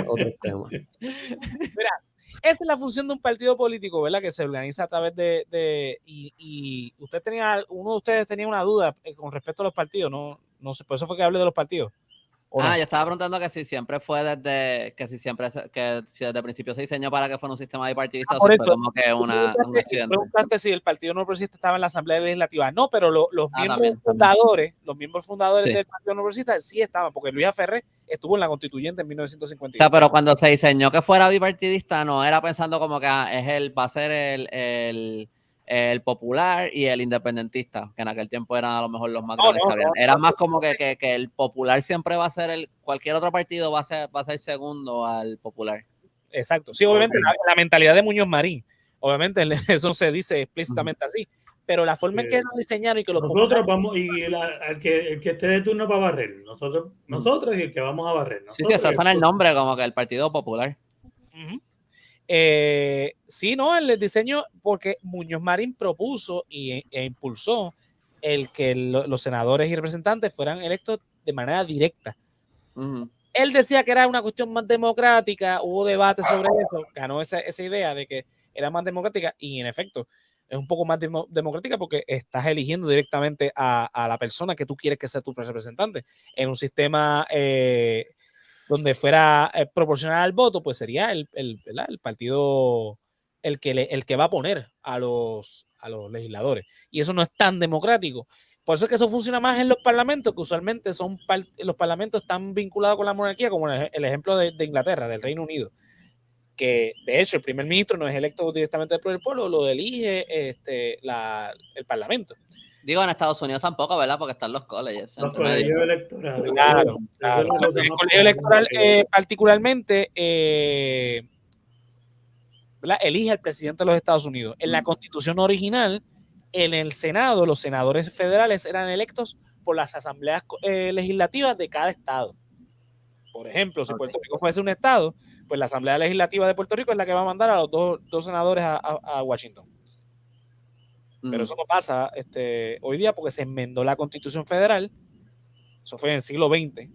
Otros temas. Mira, esa es la función de un partido político, ¿verdad? Que se organiza a través y uno de ustedes tenía una duda con respecto a los partidos, no sé, por eso fue que hablé de los partidos. Yo estaba preguntando que si siempre fue desde el principio se diseñó para que fuera un sistema bipartidista, o si fue como que un accidente. Preguntaste si el Partido No Progresista estaba en la Asamblea Legislativa. No, pero los miembros fundadores sí, del Partido No Progresista sí estaban, porque Luis Ferré estuvo en la Constituyente en 1951. O sea, pero cuando se diseñó que fuera bipartidista, no era pensando como que va a ser el popular y el independentista, que en aquel tiempo eran a lo mejor los más grandes que habían. Era más como que el popular siempre va a ser cualquier otro partido va a ser segundo al popular. Exacto. Sí, obviamente la mentalidad de Muñoz Marín, obviamente eso se dice explícitamente así, pero la forma en que lo diseñaron y que nosotros vamos, y el que esté de turno para barrer, nosotros y el que vamos a barrer. Sí, eso fue en el nombre como que el Partido Popular. Sí, no, el diseño, porque Muñoz Marín propuso e impulsó el que los senadores y representantes fueran electos de manera directa. Él decía que era una cuestión más democrática, hubo debate sobre eso, ganó esa idea de que era más democrática, y en efecto es un poco más democrática porque estás eligiendo directamente a la persona que tú quieres que sea tu representante. En un sistema donde fuera proporcional al voto, pues sería el partido el que va a poner a los legisladores. Y eso no es tan democrático. Por eso es que eso funciona más en los parlamentos, que usualmente los parlamentos están vinculados con la monarquía, como el ejemplo de Inglaterra, del Reino Unido, que de hecho el primer ministro no es electo directamente por el pueblo, lo elige el parlamento. Digo, en Estados Unidos tampoco, ¿verdad? Porque están los colleges. Los colegios electorales. Claro. El colegio electoral particularmente elige al presidente de los Estados Unidos. En la Constitución original, en el Senado, los senadores federales eran electos por las asambleas legislativas de cada estado. Por ejemplo, si Puerto Rico fuese un estado, pues la Asamblea Legislativa de Puerto Rico es la que va a mandar a los dos senadores a Washington. Pero eso no pasa hoy día porque se enmendó la Constitución Federal. Eso fue en el siglo XX,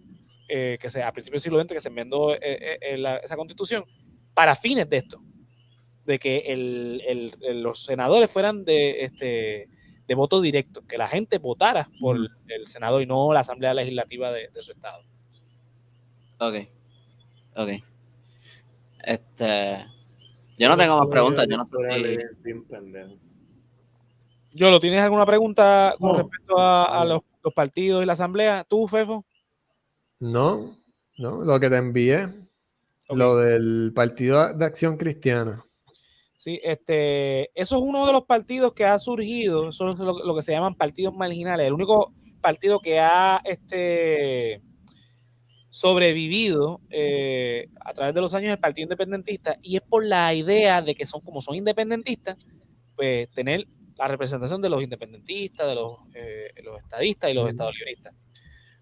a principios del siglo XX que se enmendó esa Constitución para fines de esto, de que los senadores fueran de voto directo, que la gente votara por el Senado y no la Asamblea Legislativa de su estado. Ok. Yo no tengo más preguntas, yo no sé si... Yolo, ¿tienes alguna pregunta con respecto a los partidos y la asamblea? ¿Tú, Fefo? No, lo que te envié, lo del Partido de Acción Cristiana. Sí, eso es uno de los partidos que ha surgido, son lo que se llaman partidos marginales. El único partido que ha sobrevivido a través de los años es el Partido Independentista, y es por la idea de que como son independentistas, pues tener la representación de los independentistas, de los estadistas y los estadolibristas.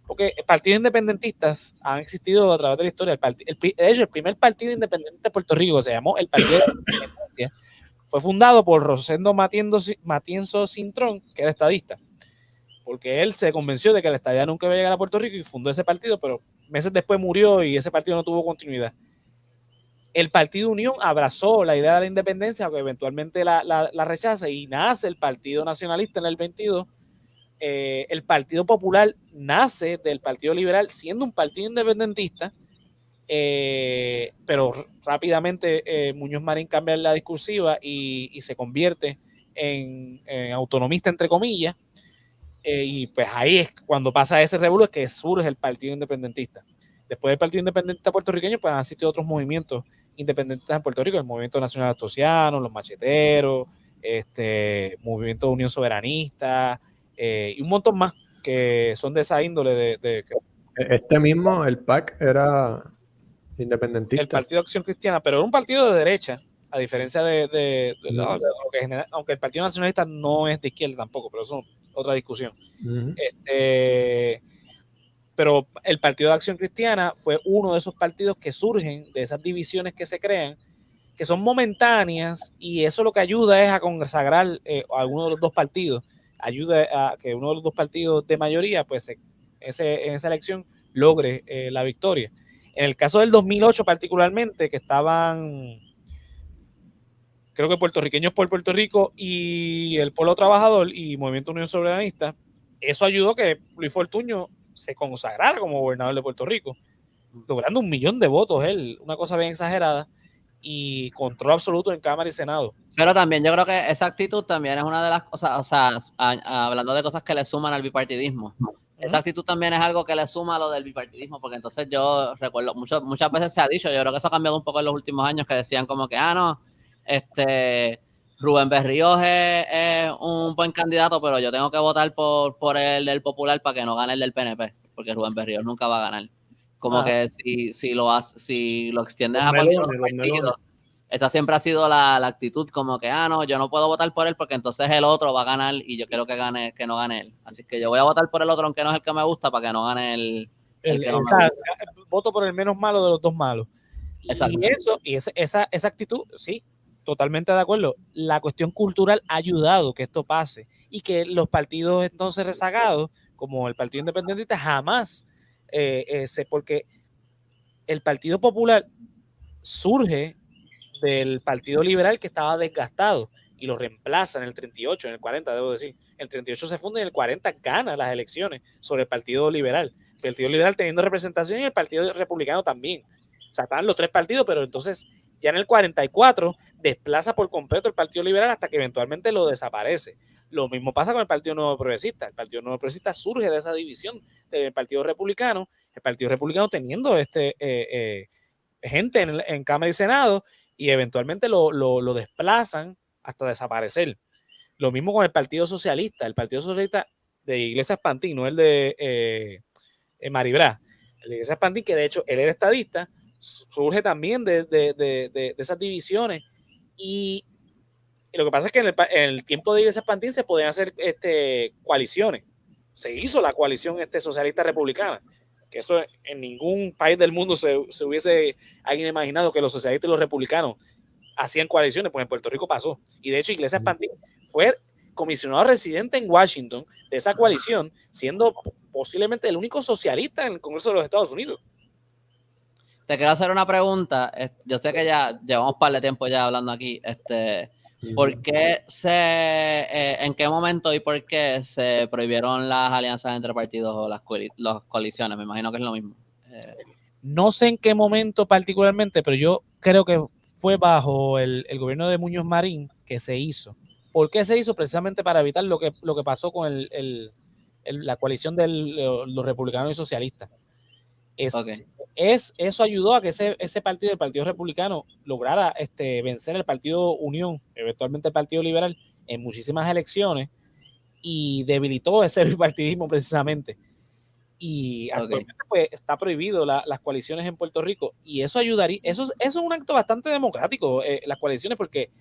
Porque partidos independentistas han existido a través de la historia. De hecho, el primer partido independiente de Puerto Rico, que se llamó el Partido de la Independencia, fue fundado por Rosendo Matienzo Cintrón, que era estadista, porque él se convenció de que la estadía nunca iba a llegar a Puerto Rico y fundó ese partido, pero meses después murió y ese partido no tuvo continuidad. El Partido Unión abrazó la idea de la independencia, aunque eventualmente la rechaza, y nace el Partido Nacionalista en el 22. El Partido Popular nace del Partido Liberal siendo un partido independentista, pero rápidamente Muñoz Marín cambia la discursiva y se convierte en autonomista, entre comillas, y pues ahí es cuando pasa ese revuelo, es que surge el Partido Independentista. Después del Partido Independentista puertorriqueño, pues han existido otros movimientos independentistas en Puerto Rico, el Movimiento Nacional Astosiano, los Macheteros, Movimiento de Unión Soberanista, y un montón más que son de esa índole Este mismo, el PAC, era independentista. El Partido de Acción Cristiana, pero era un partido de derecha, a diferencia de lo que genera, aunque el Partido Nacionalista no es de izquierda tampoco, pero eso es otra discusión. Pero el Partido de Acción Cristiana fue uno de esos partidos que surgen de esas divisiones que se crean, que son momentáneas, y eso lo que ayuda es a consagrar a alguno de los dos partidos, ayuda a que uno de los dos partidos de mayoría, pues en esa elección logre la victoria. En el caso del 2008 particularmente, que estaban, creo que puertorriqueños por Puerto Rico y el Pueblo Trabajador y Movimiento Unión Soberanista, eso ayudó que Luis Fortuño se consagrara como gobernador de Puerto Rico, logrando 1 millón de votos él, una cosa bien exagerada, y control absoluto en Cámara y Senado. Pero también yo creo que esa actitud también es una de las cosas, o sea, hablando de cosas que le suman al bipartidismo, esa actitud también es algo que le suma a lo del bipartidismo, porque entonces yo recuerdo, muchas veces se ha dicho, yo creo que eso ha cambiado un poco en los últimos años, que decían como que, Rubén Berríos es un buen candidato, pero yo tengo que votar por el del Popular para que no gane el del PNP, porque Rubén Berríos nunca va a ganar. Como que si lo extiendes a cualquier otro partido, esa siempre ha sido la actitud, como que, yo no puedo votar por él porque entonces el otro va a ganar y yo quiero que no gane él. Así que yo voy a votar por el otro, aunque no es el que me gusta, para que no gane el que no me gusta. Voto por el menos malo de los dos malos. Exacto. Y esa actitud, sí, totalmente de acuerdo. La cuestión cultural ha ayudado que esto pase, y que los partidos entonces rezagados, como el Partido Independentista, jamás porque el Partido Popular surge del Partido Liberal, que estaba desgastado, y lo reemplaza en el 38, en el 40, debo decir. El 38 se funda y en el 40 gana las elecciones sobre el Partido Liberal. El Partido Liberal teniendo representación y el Partido Republicano también. O sea, estaban los tres partidos, pero entonces ya en el 44 desplaza por completo el Partido Liberal hasta que eventualmente lo desaparece. Lo mismo pasa con el Partido Nuevo Progresista. El Partido Nuevo Progresista surge de esa división del Partido Republicano, el Partido Republicano teniendo gente en Cámara y Senado, y eventualmente lo desplazan hasta desaparecer. Lo mismo con el Partido Socialista. El Partido Socialista de Iglesias Pantín, no el de Maribra. El de Iglesias Pantín, que de hecho él era estadista, surge también de esas divisiones. Y lo que pasa es que en el tiempo de Iglesias Pantín se podían hacer coaliciones. Se hizo la coalición socialista republicana, que eso en ningún país del mundo se hubiese alguien imaginado que los socialistas y los republicanos hacían coaliciones, pues en Puerto Rico pasó. Y de hecho Iglesias Pantín fue comisionado residente en Washington de esa coalición, siendo posiblemente el único socialista en el Congreso de los Estados Unidos. Te quiero hacer una pregunta. Yo sé que ya llevamos un par de tiempo ya hablando aquí. ¿Por qué en qué momento y por qué se prohibieron las alianzas entre partidos o las coaliciones? Me imagino que es lo mismo. No sé en qué momento particularmente, pero yo creo que fue bajo el gobierno de Muñoz Marín que se hizo. ¿Por qué se hizo? Precisamente para evitar lo que pasó con la coalición de los republicanos y socialistas. Eso ayudó a que ese partido, el Partido Republicano, lograra vencer el Partido Unión, eventualmente el Partido Liberal, en muchísimas elecciones y debilitó ese bipartidismo precisamente. Y actualmente pues, está prohibido las coaliciones en Puerto Rico y eso ayudaría, eso es un acto bastante democrático, las coaliciones, porque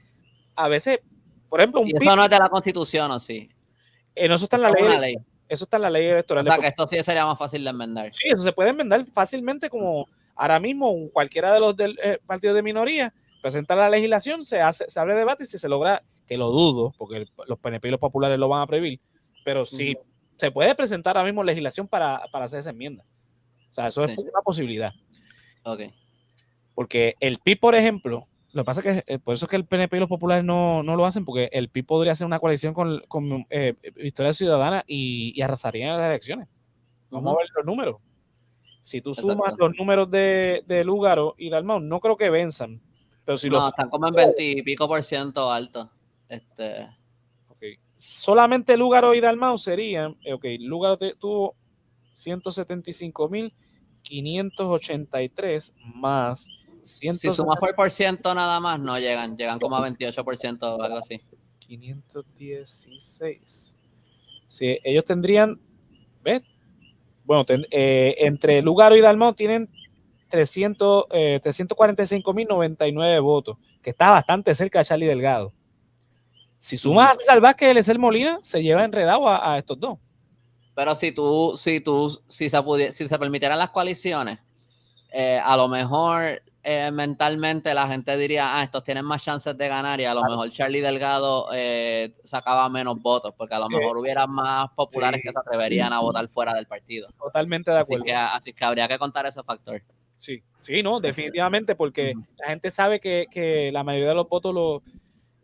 a veces, por ejemplo, y eso no es de la Constitución, ¿o sí? Eso está en la ley. Eso está en la ley electoral. O sea, que esto sí sería más fácil de enmendar. Sí, eso se puede enmendar fácilmente, como ahora mismo cualquiera de los del partido de minoría presenta la legislación, se abre debate y si se logra, que lo dudo, porque los PNP y los populares lo van a prohibir, pero sí se puede presentar ahora mismo legislación para hacer esa enmienda. O sea, eso es una posibilidad. Porque el PIB, por ejemplo, lo que pasa es que por eso es que el PNP y los populares no lo hacen, porque el PIB podría hacer una coalición con Victoria Ciudadana y arrasarían las elecciones. Vamos a ver los números. Si tú sumas los números de Lúgaro y Dalmau, no creo que venzan. Pero si están como en 20 y pico % alto. Solamente Lúgaro y Dalmau serían, Lúgaro tuvo 175.583 más 100. Si sumas por ciento nada más, no llegan como a 28% o algo así. 516. Sí, ellos tendrían, ¿ves? Bueno, entre Lúgaro y Dalmau tienen 345.099 votos, que está bastante cerca de Charlie Delgado. Si sumas a César Vázquez y Eliezer Molina, se lleva enredado a estos dos. Pero si se permitieran las coaliciones, a lo mejor mentalmente la gente diría, estos tienen más chances de ganar, y a lo mejor Charlie Delgado sacaba menos votos, porque a lo mejor hubiera más populares que se atreverían a votar fuera del partido. Totalmente de acuerdo. Así que habría que contar ese factor. Sí, no, definitivamente, porque la gente sabe que la mayoría de los votos o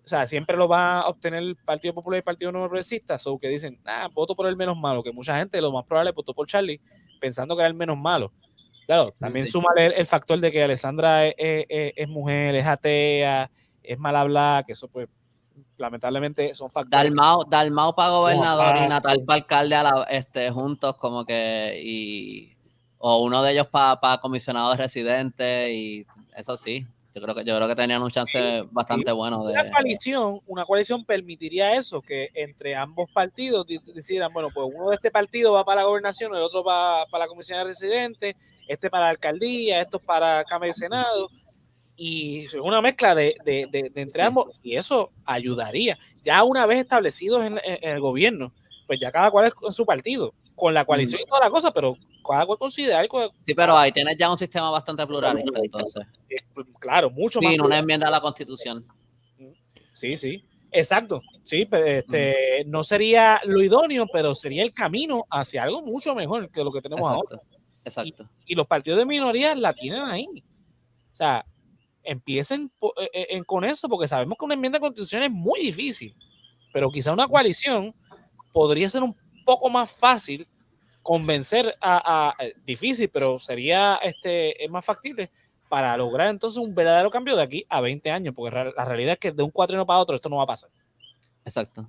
sea, siempre lo va a obtener el Partido Popular y el Partido Nuevo Progresista, o que dicen, voto por el menos malo, que mucha gente lo más probable votó por Charlie pensando que era el menos malo. Claro, también súmale el factor de que Alessandra es mujer, es atea, es mal hablada, que eso pues lamentablemente son factores. Dalmau para gobernador y Natal para alcalde juntos, como que, o uno de ellos para comisionado de residentes, y eso sí. Yo creo que tenían un chance bastante bueno. Una coalición permitiría eso, que entre ambos partidos decidieran, bueno, pues uno de este partido va para la gobernación, el otro va para la comisión de residentes, este para la alcaldía, esto para Cámara y Senado, y es una mezcla de entre ambos, y eso ayudaría. Ya una vez establecidos en el gobierno, pues ya cada cual es con su partido, con la coalición y toda la cosa, pero cada cual considera. Sí, pero ahí tienes ya un sistema bastante pluralista, entonces. Claro, mucho más. Sin una enmienda a la Constitución. Sí, exacto. Sí, no sería lo idóneo, pero sería el camino hacia algo mucho mejor que lo que tenemos ahora. Exacto. Y los partidos de minoría la tienen ahí. O sea, empiecen con eso, porque sabemos que una enmienda a la Constitución es muy difícil, pero quizá una coalición podría ser un poco más fácil convencer difícil, pero sería es más factible para lograr entonces un verdadero cambio de aquí a 20 años, porque la realidad es que de un cuatrienio para otro esto no va a pasar. Exacto.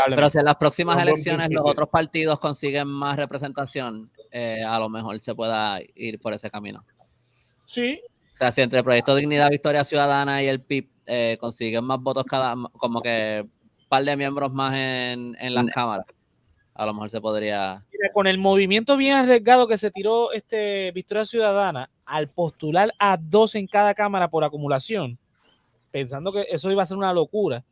Pero si en las próximas elecciones los otros partidos consiguen más representación, a lo mejor se pueda ir por ese camino. Sí. O sea, si entre el Proyecto Dignidad, Victoria Ciudadana y el PIB consiguen más votos como que un par de miembros más en las cámaras, a lo mejor se podría. Mira, con el movimiento bien arriesgado que se tiró Victoria Ciudadana al postular a 2 en cada cámara por acumulación, pensando que eso iba a ser una locura,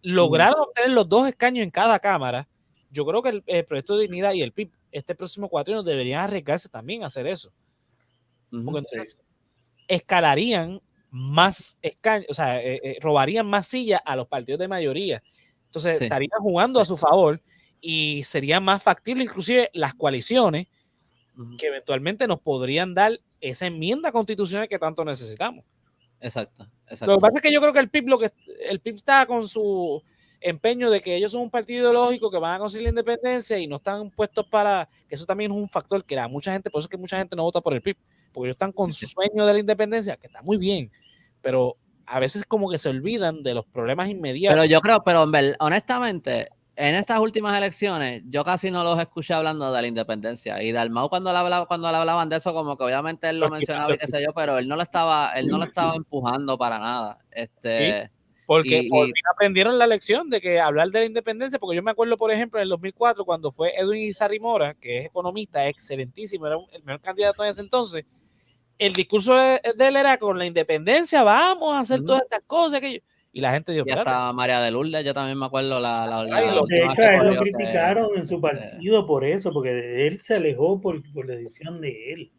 lograron obtener los 2 escaños en cada cámara. Yo creo que el Proyecto de Dignidad y el PIB este próximo cuatrienio deberían arriesgarse también a hacer eso, porque entonces escalarían más escaños, o sea, robarían más sillas a los partidos de mayoría, entonces estarían jugando a su favor y sería más factible inclusive las coaliciones que eventualmente nos podrían dar esa enmienda constitucional que tanto necesitamos. Exacto. Lo que pasa es que yo creo que el PIB está con su empeño de que ellos son un partido ideológico que van a conseguir la independencia y no están puestos para, que eso también es un factor que da mucha gente, por eso es que mucha gente no vota por el PIB, porque ellos están con su sueño de la independencia, que está muy bien, pero a veces como que se olvidan de los problemas inmediatos. Pero yo creo, honestamente, en estas últimas elecciones, yo casi no los escuché hablando de la independencia. Y Dalmau cuando le hablaban de eso, como que obviamente él lo mencionaba y qué sé yo, pero él no lo estaba empujando para nada. Sí, porque y- por fin aprendieron la lección de que hablar de la independencia, porque yo me acuerdo, por ejemplo, en el 2004, cuando fue Edwin Izarri Mora, que es economista, excelentísimo, era el mejor candidato en ese entonces, el discurso de él era con la independencia, vamos a hacer todas estas cosas, y la gente dijo, y hasta María de Lourdes, yo también me acuerdo De última vez hecho, que a él lo corrió, criticaron en su partido por eso, porque él se alejó por la decisión de él,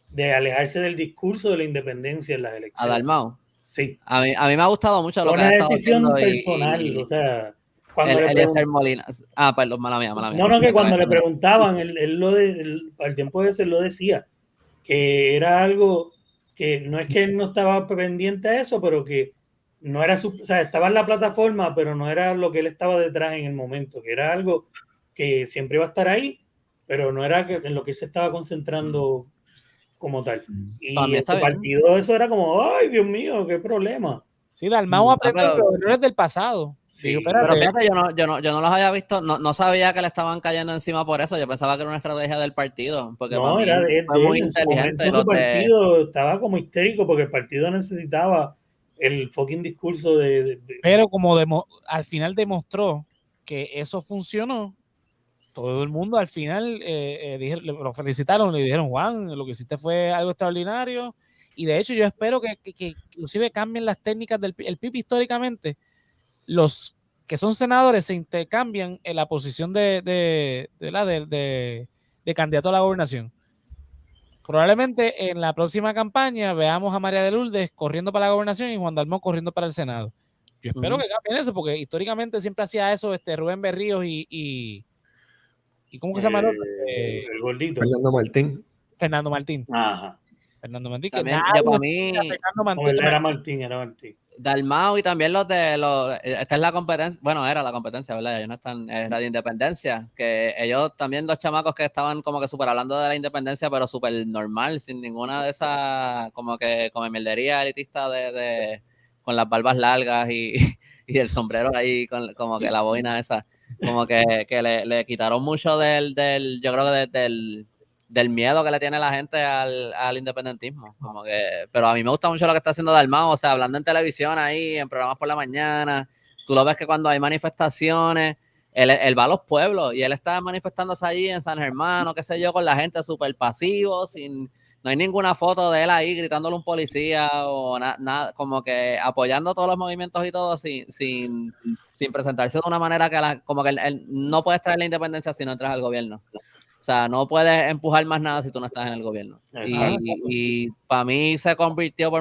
de alejarse del discurso de la independencia en las a elecciones. Dalmau. Sí. A mí me ha gustado mucho lo que Una ha estado decisión haciendo personal, o sea, cuando le Eliezer Molina. Perdón, mala mía. No, que cuando le preguntaban, al tiempo de eso, él lo decía, que era algo que no es que él no estaba pendiente a eso, pero que no era o sea, estaba en la plataforma, pero no era lo que él estaba detrás en el momento, que era algo que siempre iba a estar ahí, pero no era en lo que se estaba concentrando como tal. Y en su partido eso era como, ay, Dios mío, qué problema. Sí, Dalmau aprendió los errores del pasado. Sí, digo, pero fíjate, yo no los había visto, no sabía que le estaban cayendo encima por eso, yo pensaba que era una estrategia del partido, porque no, era de fue muy él, inteligente. su partido estaba como histérico porque el partido necesitaba el fucking discurso Pero como al final demostró que eso funcionó, todo el mundo al final lo felicitaron, le dijeron, Juan, lo que hiciste fue algo extraordinario, y de hecho yo espero que inclusive cambien las técnicas del el PIB históricamente. Los que son senadores se intercambian en la posición de candidato a la gobernación. Probablemente en la próxima campaña veamos a María de Lourdes corriendo para la gobernación y Juan Dalmau corriendo para el Senado. Yo espero que cambien eso, porque históricamente siempre hacía eso Rubén Berríos y ¿cómo que se llama el otro? el gordito. Fernando Martín. Ajá. Fernando Martín. También, para mí, era Martín. Dalmau y también esta es la competencia, bueno, era la competencia, ¿verdad? Ellos no están, es la de independencia, que ellos también, dos chamacos que estaban como que súper hablando de la independencia, pero súper normal, sin ninguna de esas, como que come mieldería elitista con las barbas largas y el sombrero ahí, como que la boina esa, como que le quitaron mucho yo creo que del miedo que le tiene la gente al independentismo. Como que, pero a mí me gusta mucho lo que está haciendo Dalmau, o sea, hablando en televisión ahí, en programas por la mañana, tú lo ves que cuando hay manifestaciones, él va a los pueblos y él está manifestándose allí en San Germán o qué sé yo, con la gente súper pasivo, no hay ninguna foto de él ahí gritándole a un policía o nada, como que apoyando todos los movimientos y todo sin presentarse de una manera como que él no puedes traer la independencia si no entras al gobierno. O sea, no puedes empujar más nada si tú no estás en el gobierno. Y para mí se convirtió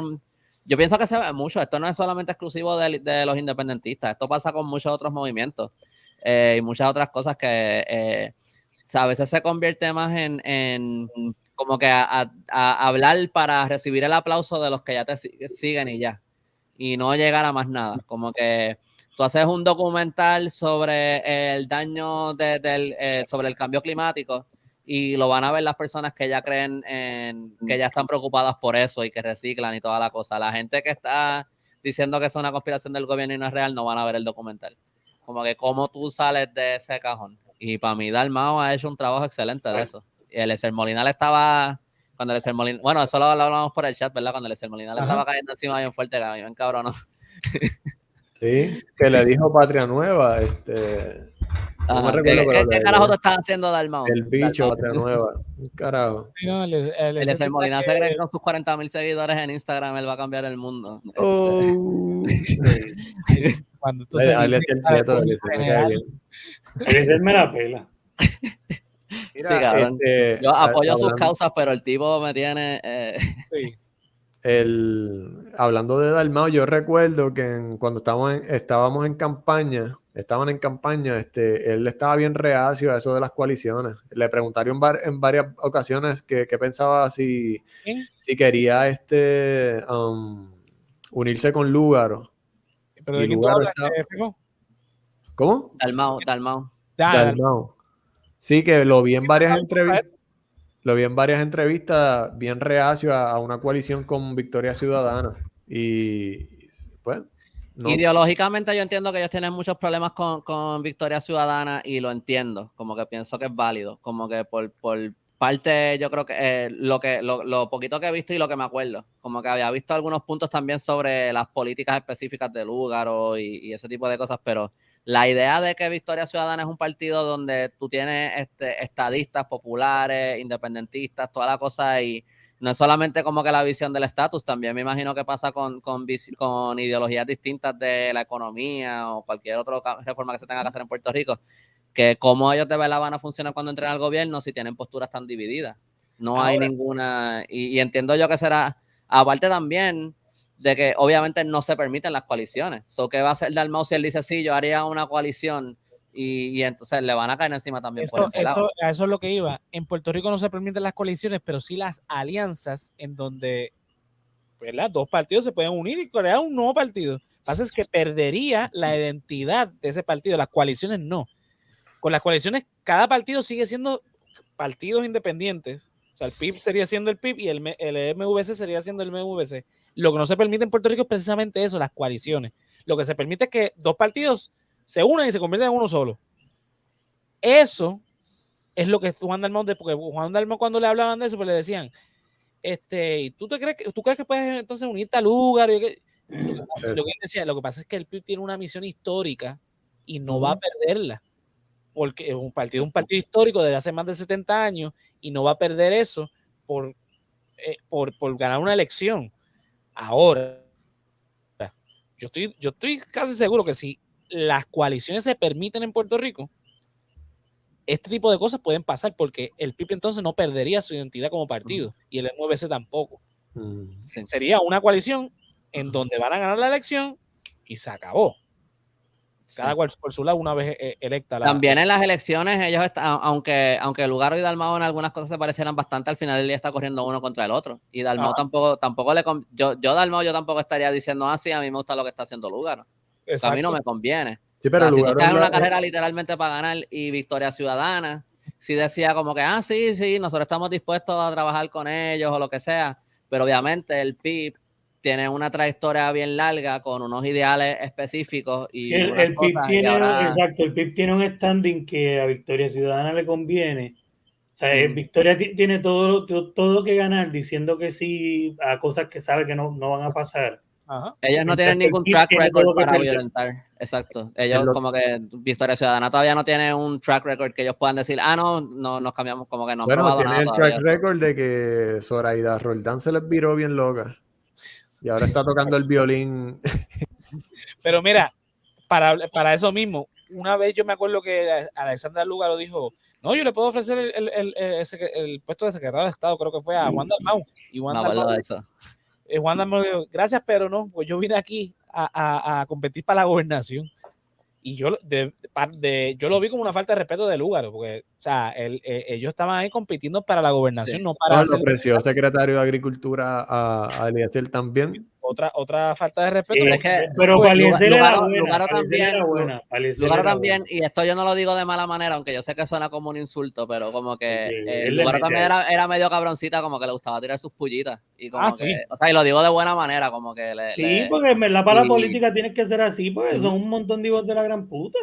yo pienso que se ve mucho. Esto no es solamente exclusivo de los independentistas. Esto pasa con muchos otros movimientos y muchas otras cosas que a veces se convierte más en como que a hablar para recibir el aplauso de los que ya te siguen y ya. Y no llegar a más nada. Como que tú haces un documental sobre el daño sobre el cambio climático y lo van a ver las personas que ya creen que ya están preocupadas por eso y que reciclan y toda la cosa. La gente que está diciendo que es una conspiración del gobierno y no es real no van a ver el documental. Como que cómo tú sales de ese cajón. Y para mí Dalmau ha hecho un trabajo excelente de eso. Y el Eliezer Molina cuando Eliezer Molina, bueno, eso lo hablamos por el chat, ¿verdad? Cuando Eliezer Molina le estaba cayendo encima bien fuerte, que a mí me encabronó. Sí, que le dijo Patria Nueva, no me recuerdo, ¿Qué carajo tú estás haciendo, Dalmau? El bicho, Patria Nueva, carajo. Eliezer Molina se cree que con sus 40,000 seguidores en Instagram él va a cambiar el mundo. Cuando tú Eliezer me la pela. Mira, sí, cabrón. Yo apoyo sus causas, pero el tipo me tiene... Sí. Hablando de Dalmau, yo recuerdo que cuando estaban en campaña, él estaba bien reacio a eso de las coaliciones. Le preguntaron en varias ocasiones qué pensaba si quería unirse con Lúgaro. ¿Pero de quién tú hablas, ¿Cómo? Dalmau. Sí, que lo vi en varias entrevistas. Lo vi en varias entrevistas bien reacio a una coalición con Victoria Ciudadana. Y pues No, Ideológicamente yo entiendo que ellos tienen muchos problemas con Victoria Ciudadana y lo entiendo, como que pienso que es válido, como que por parte yo creo que lo poquito que he visto y lo que me acuerdo, como que había visto algunos puntos también sobre las políticas específicas de Lúgaro y ese tipo de cosas, pero la idea de que Victoria Ciudadana es un partido donde tú tienes estadistas populares, independentistas, toda la cosa, y no es solamente como que la visión del estatus, también me imagino que pasa con ideologías distintas de la economía o cualquier otra reforma que se tenga que hacer en Puerto Rico, que cómo ellos de verdad van a funcionar cuando entren al gobierno si tienen posturas tan divididas. No hay ninguna, y entiendo yo que será, aparte también de que obviamente no se permiten las coaliciones. ¿Qué va a hacer Dalmau si él dice, sí, yo haría una coalición? Y entonces le van a caer encima también por ese lado. A eso es lo que iba. En Puerto Rico no se permiten las coaliciones, pero sí las alianzas en donde, ¿verdad?, dos partidos se pueden unir y crear un nuevo partido. Lo que pasa es que perdería la identidad de ese partido. Las coaliciones no. Con las coaliciones, cada partido sigue siendo partidos independientes. O sea, el PIB sería siendo el PIB y el MVC sería siendo el MVC. Lo que no se permite en Puerto Rico es precisamente eso, las coaliciones. Lo que se permite es que dos partidos se unan y se convierten en uno solo. Eso es lo que Juan Dalmau, porque Juan Dalmau cuando le hablaban de eso, pues le decían, ¿tú crees que puedes entonces unirte al lugar? Lo que él decía, lo que pasa es que el PIB tiene una misión histórica y no va a perderla, porque es un partido histórico desde hace más de 70 años y no va a perder eso por ganar una elección. Ahora, yo estoy casi seguro que si las coaliciones se permiten en Puerto Rico, este tipo de cosas pueden pasar porque el PIB entonces no perdería su identidad como partido y el MVC tampoco. Sí. Sería una coalición en donde van a ganar la elección y se acabó. Cada cual por su lado una vez electa. También en las elecciones ellos aunque Lugaro y Dalmau en algunas cosas se parecieran bastante, al final él ya está corriendo uno contra el otro. Y Dalmau tampoco yo Dalmau yo tampoco estaría diciendo así, a mí me gusta lo que está haciendo Lugaro. A mí no me conviene. Sí, pero si tú estás en una carrera literalmente para ganar y Victoria Ciudadana, si decía como que, sí, nosotros estamos dispuestos a trabajar con ellos o lo que sea, pero obviamente el PIB tiene una trayectoria bien larga con unos ideales específicos y el PIB tiene, exacto, el PIB tiene un standing que a Victoria Ciudadana le conviene. O sea, Victoria tiene todo que ganar diciendo que sí a cosas que sabe que no van a pasar. Ajá. Ellos no tienen ningún track record para violentar. Exacto. Ellos como que Victoria Ciudadana todavía no tiene un track record que ellos puedan decir, no nos cambiamos, como que no han probado tiene nada el track record de que Zoraida Roldán se les viró bien loca. Y ahora está tocando el violín. Pero mira, para eso mismo, una vez yo me acuerdo que Alexandra Lúgaro dijo, no, yo le puedo ofrecer el puesto de secretario de Estado, creo que fue a Juan Dalmau. Y Juan Dalmau dijo, gracias, pero no, pues yo vine aquí a competir para la gobernación. Y yo lo vi como una falta de respeto de Lúgaro, porque, o sea, ellos estaban ahí compitiendo para la gobernación, no para lo ofreció secretario de Agricultura a Eliezer también. Otra falta de respeto. Pero para Eliezer era buena. Lúgaro también, y esto yo no lo digo de mala manera, aunque yo sé que suena como un insulto, pero como que Lúgaro también era medio cabroncita, como que le gustaba tirar sus pullitas. Y como que, o sea, y lo digo de buena manera, como que porque en verdad para la política tienes que ser así, porque son un montón de hijos de la gran puta.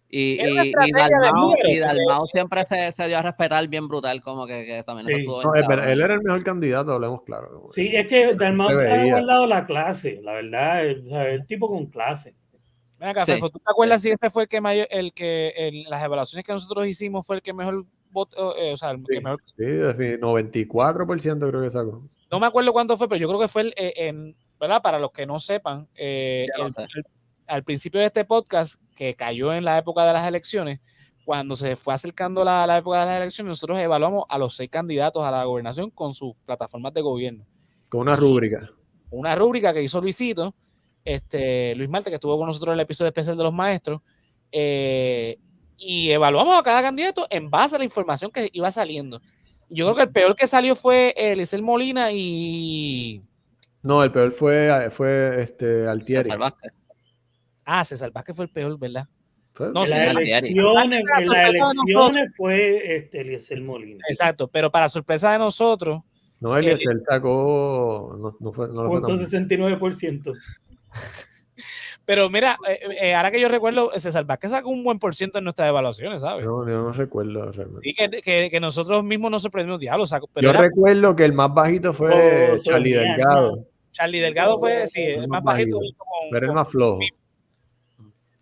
Y Dalmau siempre se dio a respetar bien brutal, como que también eso estuvo él era el mejor candidato, hablemos claro. Sí, es que Dalmau ha guardado la clase, la verdad, el tipo con clase. Venga, ¿tú te acuerdas si ese fue el que en las evaluaciones que nosotros hicimos fue el que mejor votó? Que mejor... 94% creo que sacó. No me acuerdo cuánto fue, pero yo creo que fue ¿verdad? Para los que no sepan, al principio de este podcast, que cayó en la época de las elecciones, cuando se fue acercando la época de las elecciones, nosotros evaluamos a los 6 candidatos a la gobernación con sus plataformas de gobierno. Con una rúbrica. Una rúbrica que hizo Luisito, Luis Marte, que estuvo con nosotros en el episodio especial de los maestros, y evaluamos a cada candidato en base a la información que iba saliendo. Yo creo que el peor que salió fue Elisel Molina y... No, el peor fue Altieri. César Vázquez. César Vázquez fue el peor, ¿verdad? No, en las elecciones fue Eliezer Molina. Exacto, pero para sorpresa de nosotros... No, Eliezer sacó... No fue 69%. Pero mira, ahora que yo recuerdo, César Vázquez sacó un buen % en nuestras evaluaciones, ¿sabes? No, yo no recuerdo realmente. Sí, que nosotros mismos nos sorprendimos, diablo. Pero yo recuerdo que el más bajito fue Charlie Delgado. Charlie Delgado fue, sí, el más bajito. Pero el más flojo.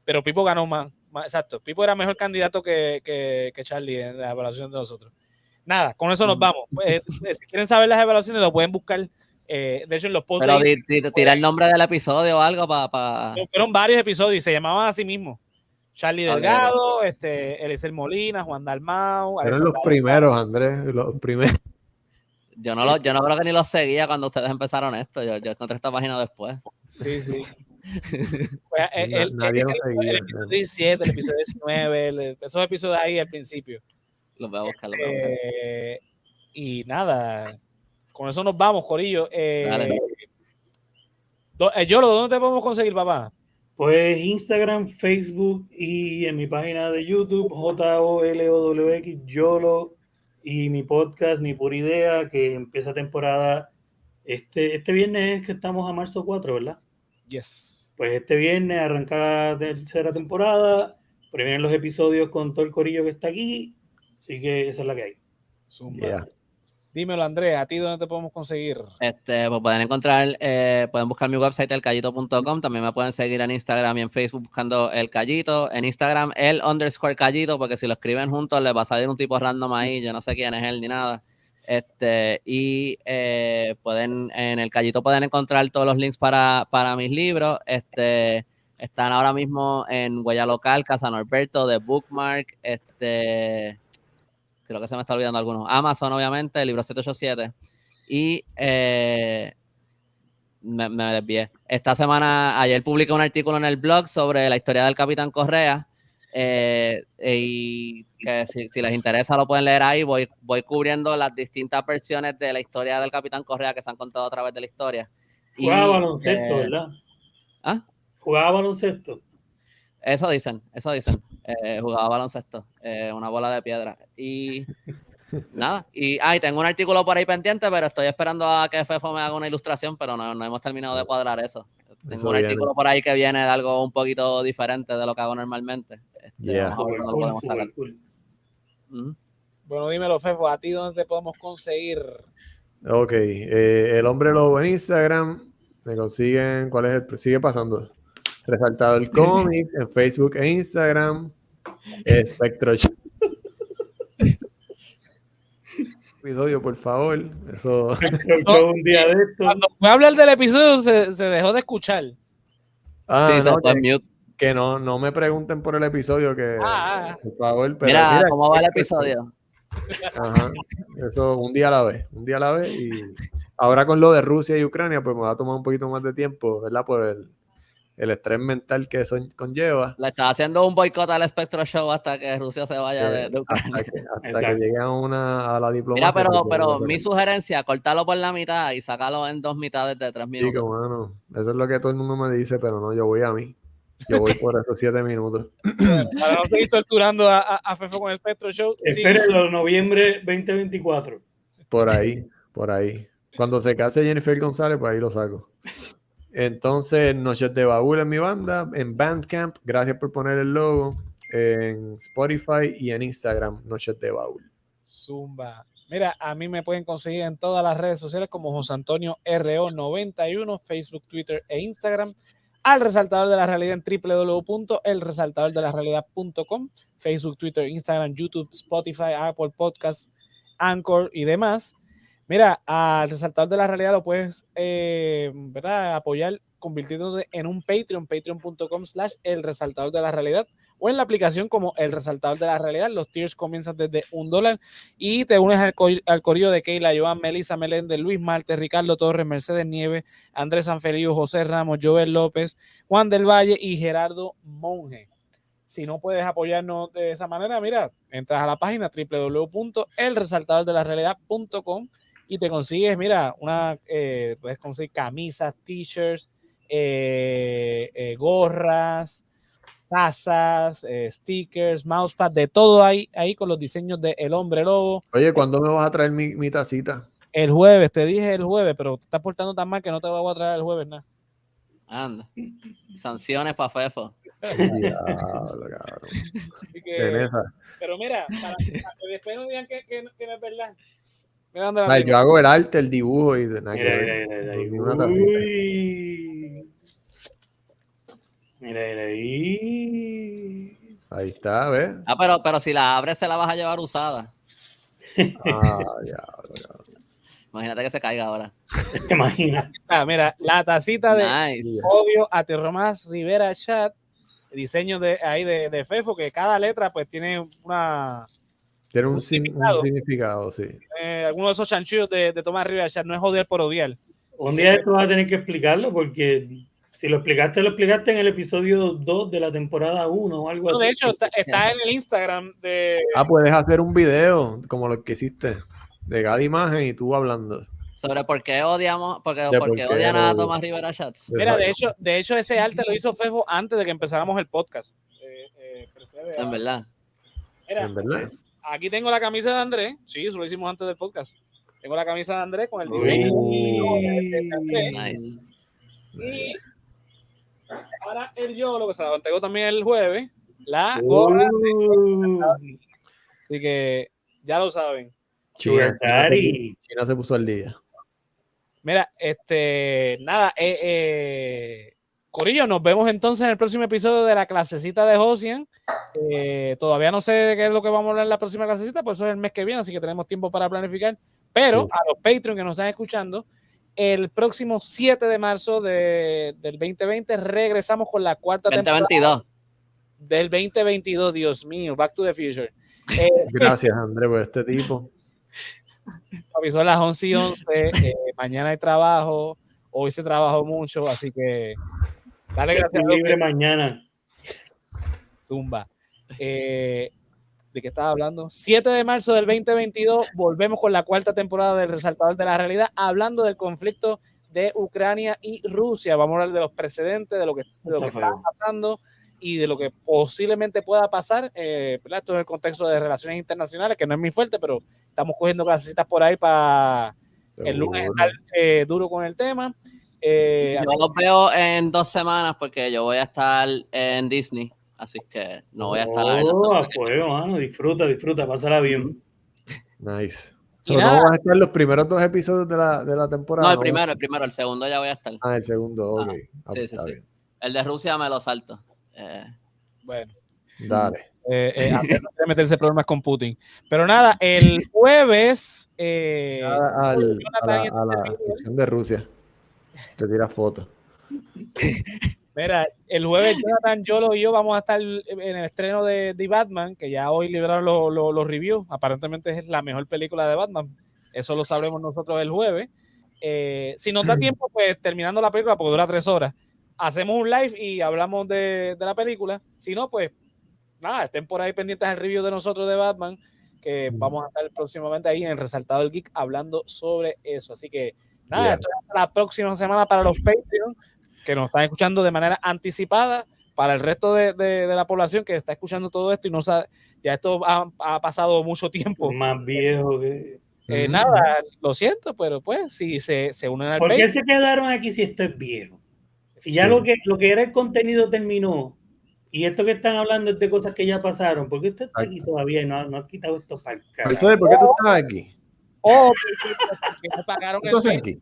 Pero Pipo ganó más, exacto. Pipo era mejor candidato que Charlie en la evaluación de nosotros. Nada, con eso nos vamos. Si quieren saber las evaluaciones, lo pueden buscar. De hecho, en los posts. Pero tira el nombre del episodio o algo para. Fueron varios episodios y se llamaban así mismo. Charlie Delgado, Eliezer Molina, Juan Dalmau. Eran los primeros, Andrés, los primeros. Yo no creo que ni los seguía cuando ustedes empezaron esto. Yo encontré esta página después. Sí. Pues, nadie nos seguía. El episodio 17, el episodio 19, esos episodios ahí al principio. Los voy a buscar. Y nada, con eso nos vamos, corillo. Yolo, ¿dónde te podemos conseguir, papá? Pues Instagram, Facebook y en mi página de YouTube, JOLOWX, Yolo, y mi podcast, Mi Pura Idea, que empieza temporada este viernes, es que estamos a marzo 4, ¿verdad? Yes. Pues este viernes arranca la tercera temporada, vienen los episodios con todo el corillo que está aquí, así que esa es la que hay. Yeah. Dímelo, Andrés, ¿a ti dónde te podemos conseguir? Pues pueden encontrar, pueden buscar mi website elcallito.com, también me pueden seguir en Instagram y en Facebook buscando El Callito, en Instagram _Callito, porque si lo escriben juntos les va a salir un tipo random ahí, yo no sé quién es él ni nada. Y en El Callito pueden encontrar todos los links para mis libros. Están ahora mismo en Huella Local, Casa Norberto, The Bookmark, creo que se me está olvidando algunos. Amazon, obviamente, el libro 787. Y me desvié. Esta semana, ayer publiqué un artículo en el blog sobre la historia del Capitán Correa. Y que si les interesa lo pueden leer ahí. Voy cubriendo las distintas versiones de la historia del Capitán Correa que se han contado a través de la historia. Jugaba baloncesto, ¿verdad? ¿Ah? Jugaba baloncesto. Eso dicen. Jugaba baloncesto, una bola de piedra. Y nada. Y tengo un artículo por ahí pendiente, pero estoy esperando a que Fefo me haga una ilustración, pero no hemos terminado de cuadrar eso. Tengo un artículo por ahí que viene de algo un poquito diferente de lo que hago normalmente. Vamos a ver cuándo lo podemos sacar. Bueno, dímelo, Fefo, ¿a ti dónde te podemos conseguir? Ok, El Hombre Lobo en Instagram, me consiguen, ¿cuál es el? Sigue pasando. Resaltado el cómic en Facebook e Instagram. Spectro episodio, por favor. Eso. Un día de esto. Cuando fue a hablar del episodio se dejó de escuchar. Sí, se fue en mute. Que no me pregunten por el episodio, que por favor. Pero mira cómo va el episodio. Ajá. Eso un día a la vez. Y ahora con lo de Rusia y Ucrania, pues me va a tomar un poquito más de tiempo, ¿verdad? Por el estrés mental que eso conlleva. Le está haciendo un boicot al Spectro Show hasta que Rusia se vaya de Ucrania. Hasta que llegue a la diplomacia. Mira, pero mi sugerencia, cortarlo por la mitad y sacarlo en 2 mitades de 3 minutos. Sí, bueno, eso es lo que todo el mundo me dice, pero no, yo voy a mí. Yo voy por esos 7 minutos. Para no seguir torturando a Fefo con el Spectro Show. Espérenlo, noviembre 2024. Por ahí. Cuando se case Jennifer González, pues ahí lo saco. Entonces, Noches de Baúl en mi banda, en Bandcamp, gracias por poner el logo, en Spotify y en Instagram, Noches de Baúl. Zumba. Mira, a mí me pueden conseguir en todas las redes sociales como José Antonio RO91, Facebook, Twitter e Instagram. Al Resaltador de la Realidad en www.elresaltadordelarrealidad.com, Facebook, Twitter, Instagram, YouTube, Spotify, Apple Podcasts, Anchor y demás. Mira, al Resaltador de la Realidad lo puedes apoyar convirtiéndote en un Patreon, patreon.com/El Resaltador de la Realidad, o en la aplicación como El Resaltador de la Realidad. Los tiers comienzan desde $1 y te unes al corillo de Keila, Joan, Melissa Meléndez, Luis Marte, Ricardo Torres, Mercedes Nieves, Andrés Sanfeliu, José Ramos, Joel López, Juan del Valle y Gerardo Monge. Si no puedes apoyarnos de esa manera, mira, entras a la página www.elresaltadordelarrealidad.com y te consigues, mira, puedes conseguir camisas, t-shirts, gorras, tazas, stickers, mousepad, de todo ahí con los diseños de El Hombre Lobo. Oye, ¿cuándo me vas a traer mi tacita? El jueves, te dije el jueves, pero te estás portando tan mal que no te voy a traer el jueves nada. Anda. Sanciones para Fefo. Diablo, cabrón. Así que, Tenesa. pero mira, para que después no digan que no es verdad. Mira dónde la Ay, tengo. yo hago el arte, el dibujo y de nada que Mira, ver. mira. Ni una tacita. Uy. Mira ahí. Ahí está, ¿ves? Pero si la abres se la vas a llevar usada. Ya. Imagínate que se caiga ahora. ¿Te imaginas? Mira, la tacita de Nice. Obvio a Romás Rivera Chat, diseño de ahí de Fefo, que cada letra pues tiene Tiene un significado. significado, sí. Algunos de esos chanchullos de Tomás Rivera Chat, no es odiar por odiar. Un día esto vas a tener que explicarlo porque si lo explicaste en el episodio 2 de la temporada 1 o algo No, así. de hecho, está en el Instagram de... Puedes hacer un video como lo que hiciste, de cada imagen y tú hablando. Sobre por qué odiamos, porque por qué odian lo a odio. Tomás Rivera Chats. Mira, de hecho ese arte lo hizo Fefo antes de que empezáramos el podcast. En verdad. Mira, En verdad. aquí tengo la camisa de Andrés. Sí, eso lo hicimos antes del podcast. Tengo la camisa de Andrés con el diseño de Andrés. Nice. Y para el YOLO, que se la entregó también el jueves, la gorra. Así que ya lo saben. Sugar Daddy. China se puso al día. Mira, nada, Corillo, nos vemos entonces en el próximo episodio de la clasecita de Josian. Todavía no sé de qué es lo que vamos a hablar en la próxima clasecita, pues eso es el mes que viene, así que tenemos tiempo para planificar. Pero Sí. a los Patreon que nos están escuchando, el próximo 7 de marzo del 2020 regresamos con la cuarta temporada 2022. del 2022. Dios mío, Back to the Future. Gracias, Andrés, por este tipo. Son las 11:11. Mañana hay trabajo. Hoy se trabajó mucho, así que dale gracias a Dios. Libre mañana. Zumba. ¿De qué estaba hablando? 7 de marzo del 2022, volvemos con la cuarta temporada del Resaltador de la Realidad, hablando del conflicto de Ucrania y Rusia. Vamos a hablar de los precedentes, de lo que está pasando y de lo que posiblemente pueda pasar. Esto en el contexto de relaciones internacionales, que no es muy fuerte, pero estamos cogiendo clasecitas por ahí para el lunes estar duro con el tema. Yo los veo en 2 semanas porque yo voy a estar en Disney. Así que no voy a estar en la a fuego, mano. Disfruta, pásala bien. Nice. Y ¿No nada. vas a estar los primeros 2 episodios de la temporada? No, el primero, el segundo ya voy a estar. El segundo, ok. Sí. El de Rusia me lo salto. Bueno. Dale. Antes no quiere meterse problemas con Putin. Pero nada, el jueves A la sección de Rusia. Te tiras fotos. Mira, el jueves Jonathan, Yolo y yo vamos a estar en el estreno de Batman, que ya hoy liberaron los reviews. Aparentemente es la mejor película de Batman. Eso lo sabremos nosotros el jueves. Si nos da tiempo, pues terminando la película, porque dura 3 horas, hacemos un live y hablamos de la película. Si no, pues nada, estén por ahí pendientes del review de nosotros de Batman, que vamos a estar próximamente ahí en el Resaltado del Geek hablando sobre eso. Así que nada, esto es la próxima semana para los Patreon que nos están escuchando de manera anticipada, para el resto de la población que está escuchando todo esto y no sabe, ya esto ha pasado mucho tiempo. Más viejo que... Nada, lo siento, pero pues si se unen al ¿Por qué Patreon. se quedaron aquí si esto es viejo? Si ya lo que era el contenido terminó y esto que están hablando es de cosas que ya pasaron, ¿por qué usted está aquí todavía y no ha quitado esto para el carajo? ¿Por qué tú estás aquí? Porque me pagaron Entonces aquí.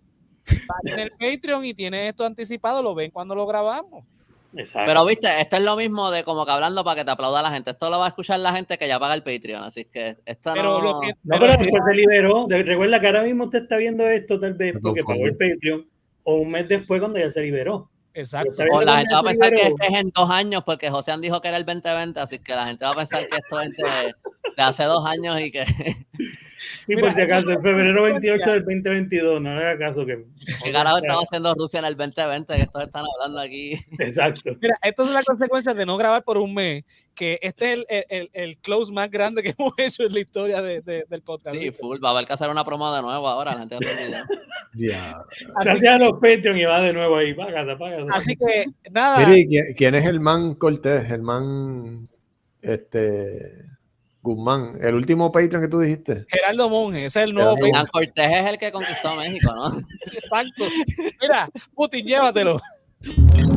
en el Patreon y tiene esto anticipado, lo ven cuando lo grabamos. Exacto. Pero viste, esto es lo mismo de como que hablando para que te aplauda la gente. Esto lo va a escuchar la gente que ya paga el Patreon, así que esto Pero no... pero después se liberó. Recuerda que ahora mismo usted está viendo esto tal vez porque pagó el Patreon o un mes después cuando ya se liberó. Exacto. O la gente va a pensar que este es en 2 años porque José dijo que era el 2020, así que la gente va a pensar que esto es de hace 2 años y que... Y por si acaso, en febrero 28 del 2022, no le haga caso que... ¿Qué carajo estaba haciendo Rusia en el 2020? Que estos están hablando aquí. Exacto. Mira, esto es la consecuencia de no grabar por un mes, que este es el close más grande que hemos hecho en la historia del podcast. Sí, full. Va a haber que hacer una promo de nuevo ahora. La gente va a tener Ya. Gracias a los Patreon y va de nuevo ahí. Págate. Así que, nada. Mire, ¿quién es Germán Cortés? Germán Guzmán, el último Patreon que tú dijiste. Gerardo Monge, ese es el nuevo Hernán Cortés es el que conquistó México, ¿no? Exacto. Mira, Putin, llévatelo. Bye.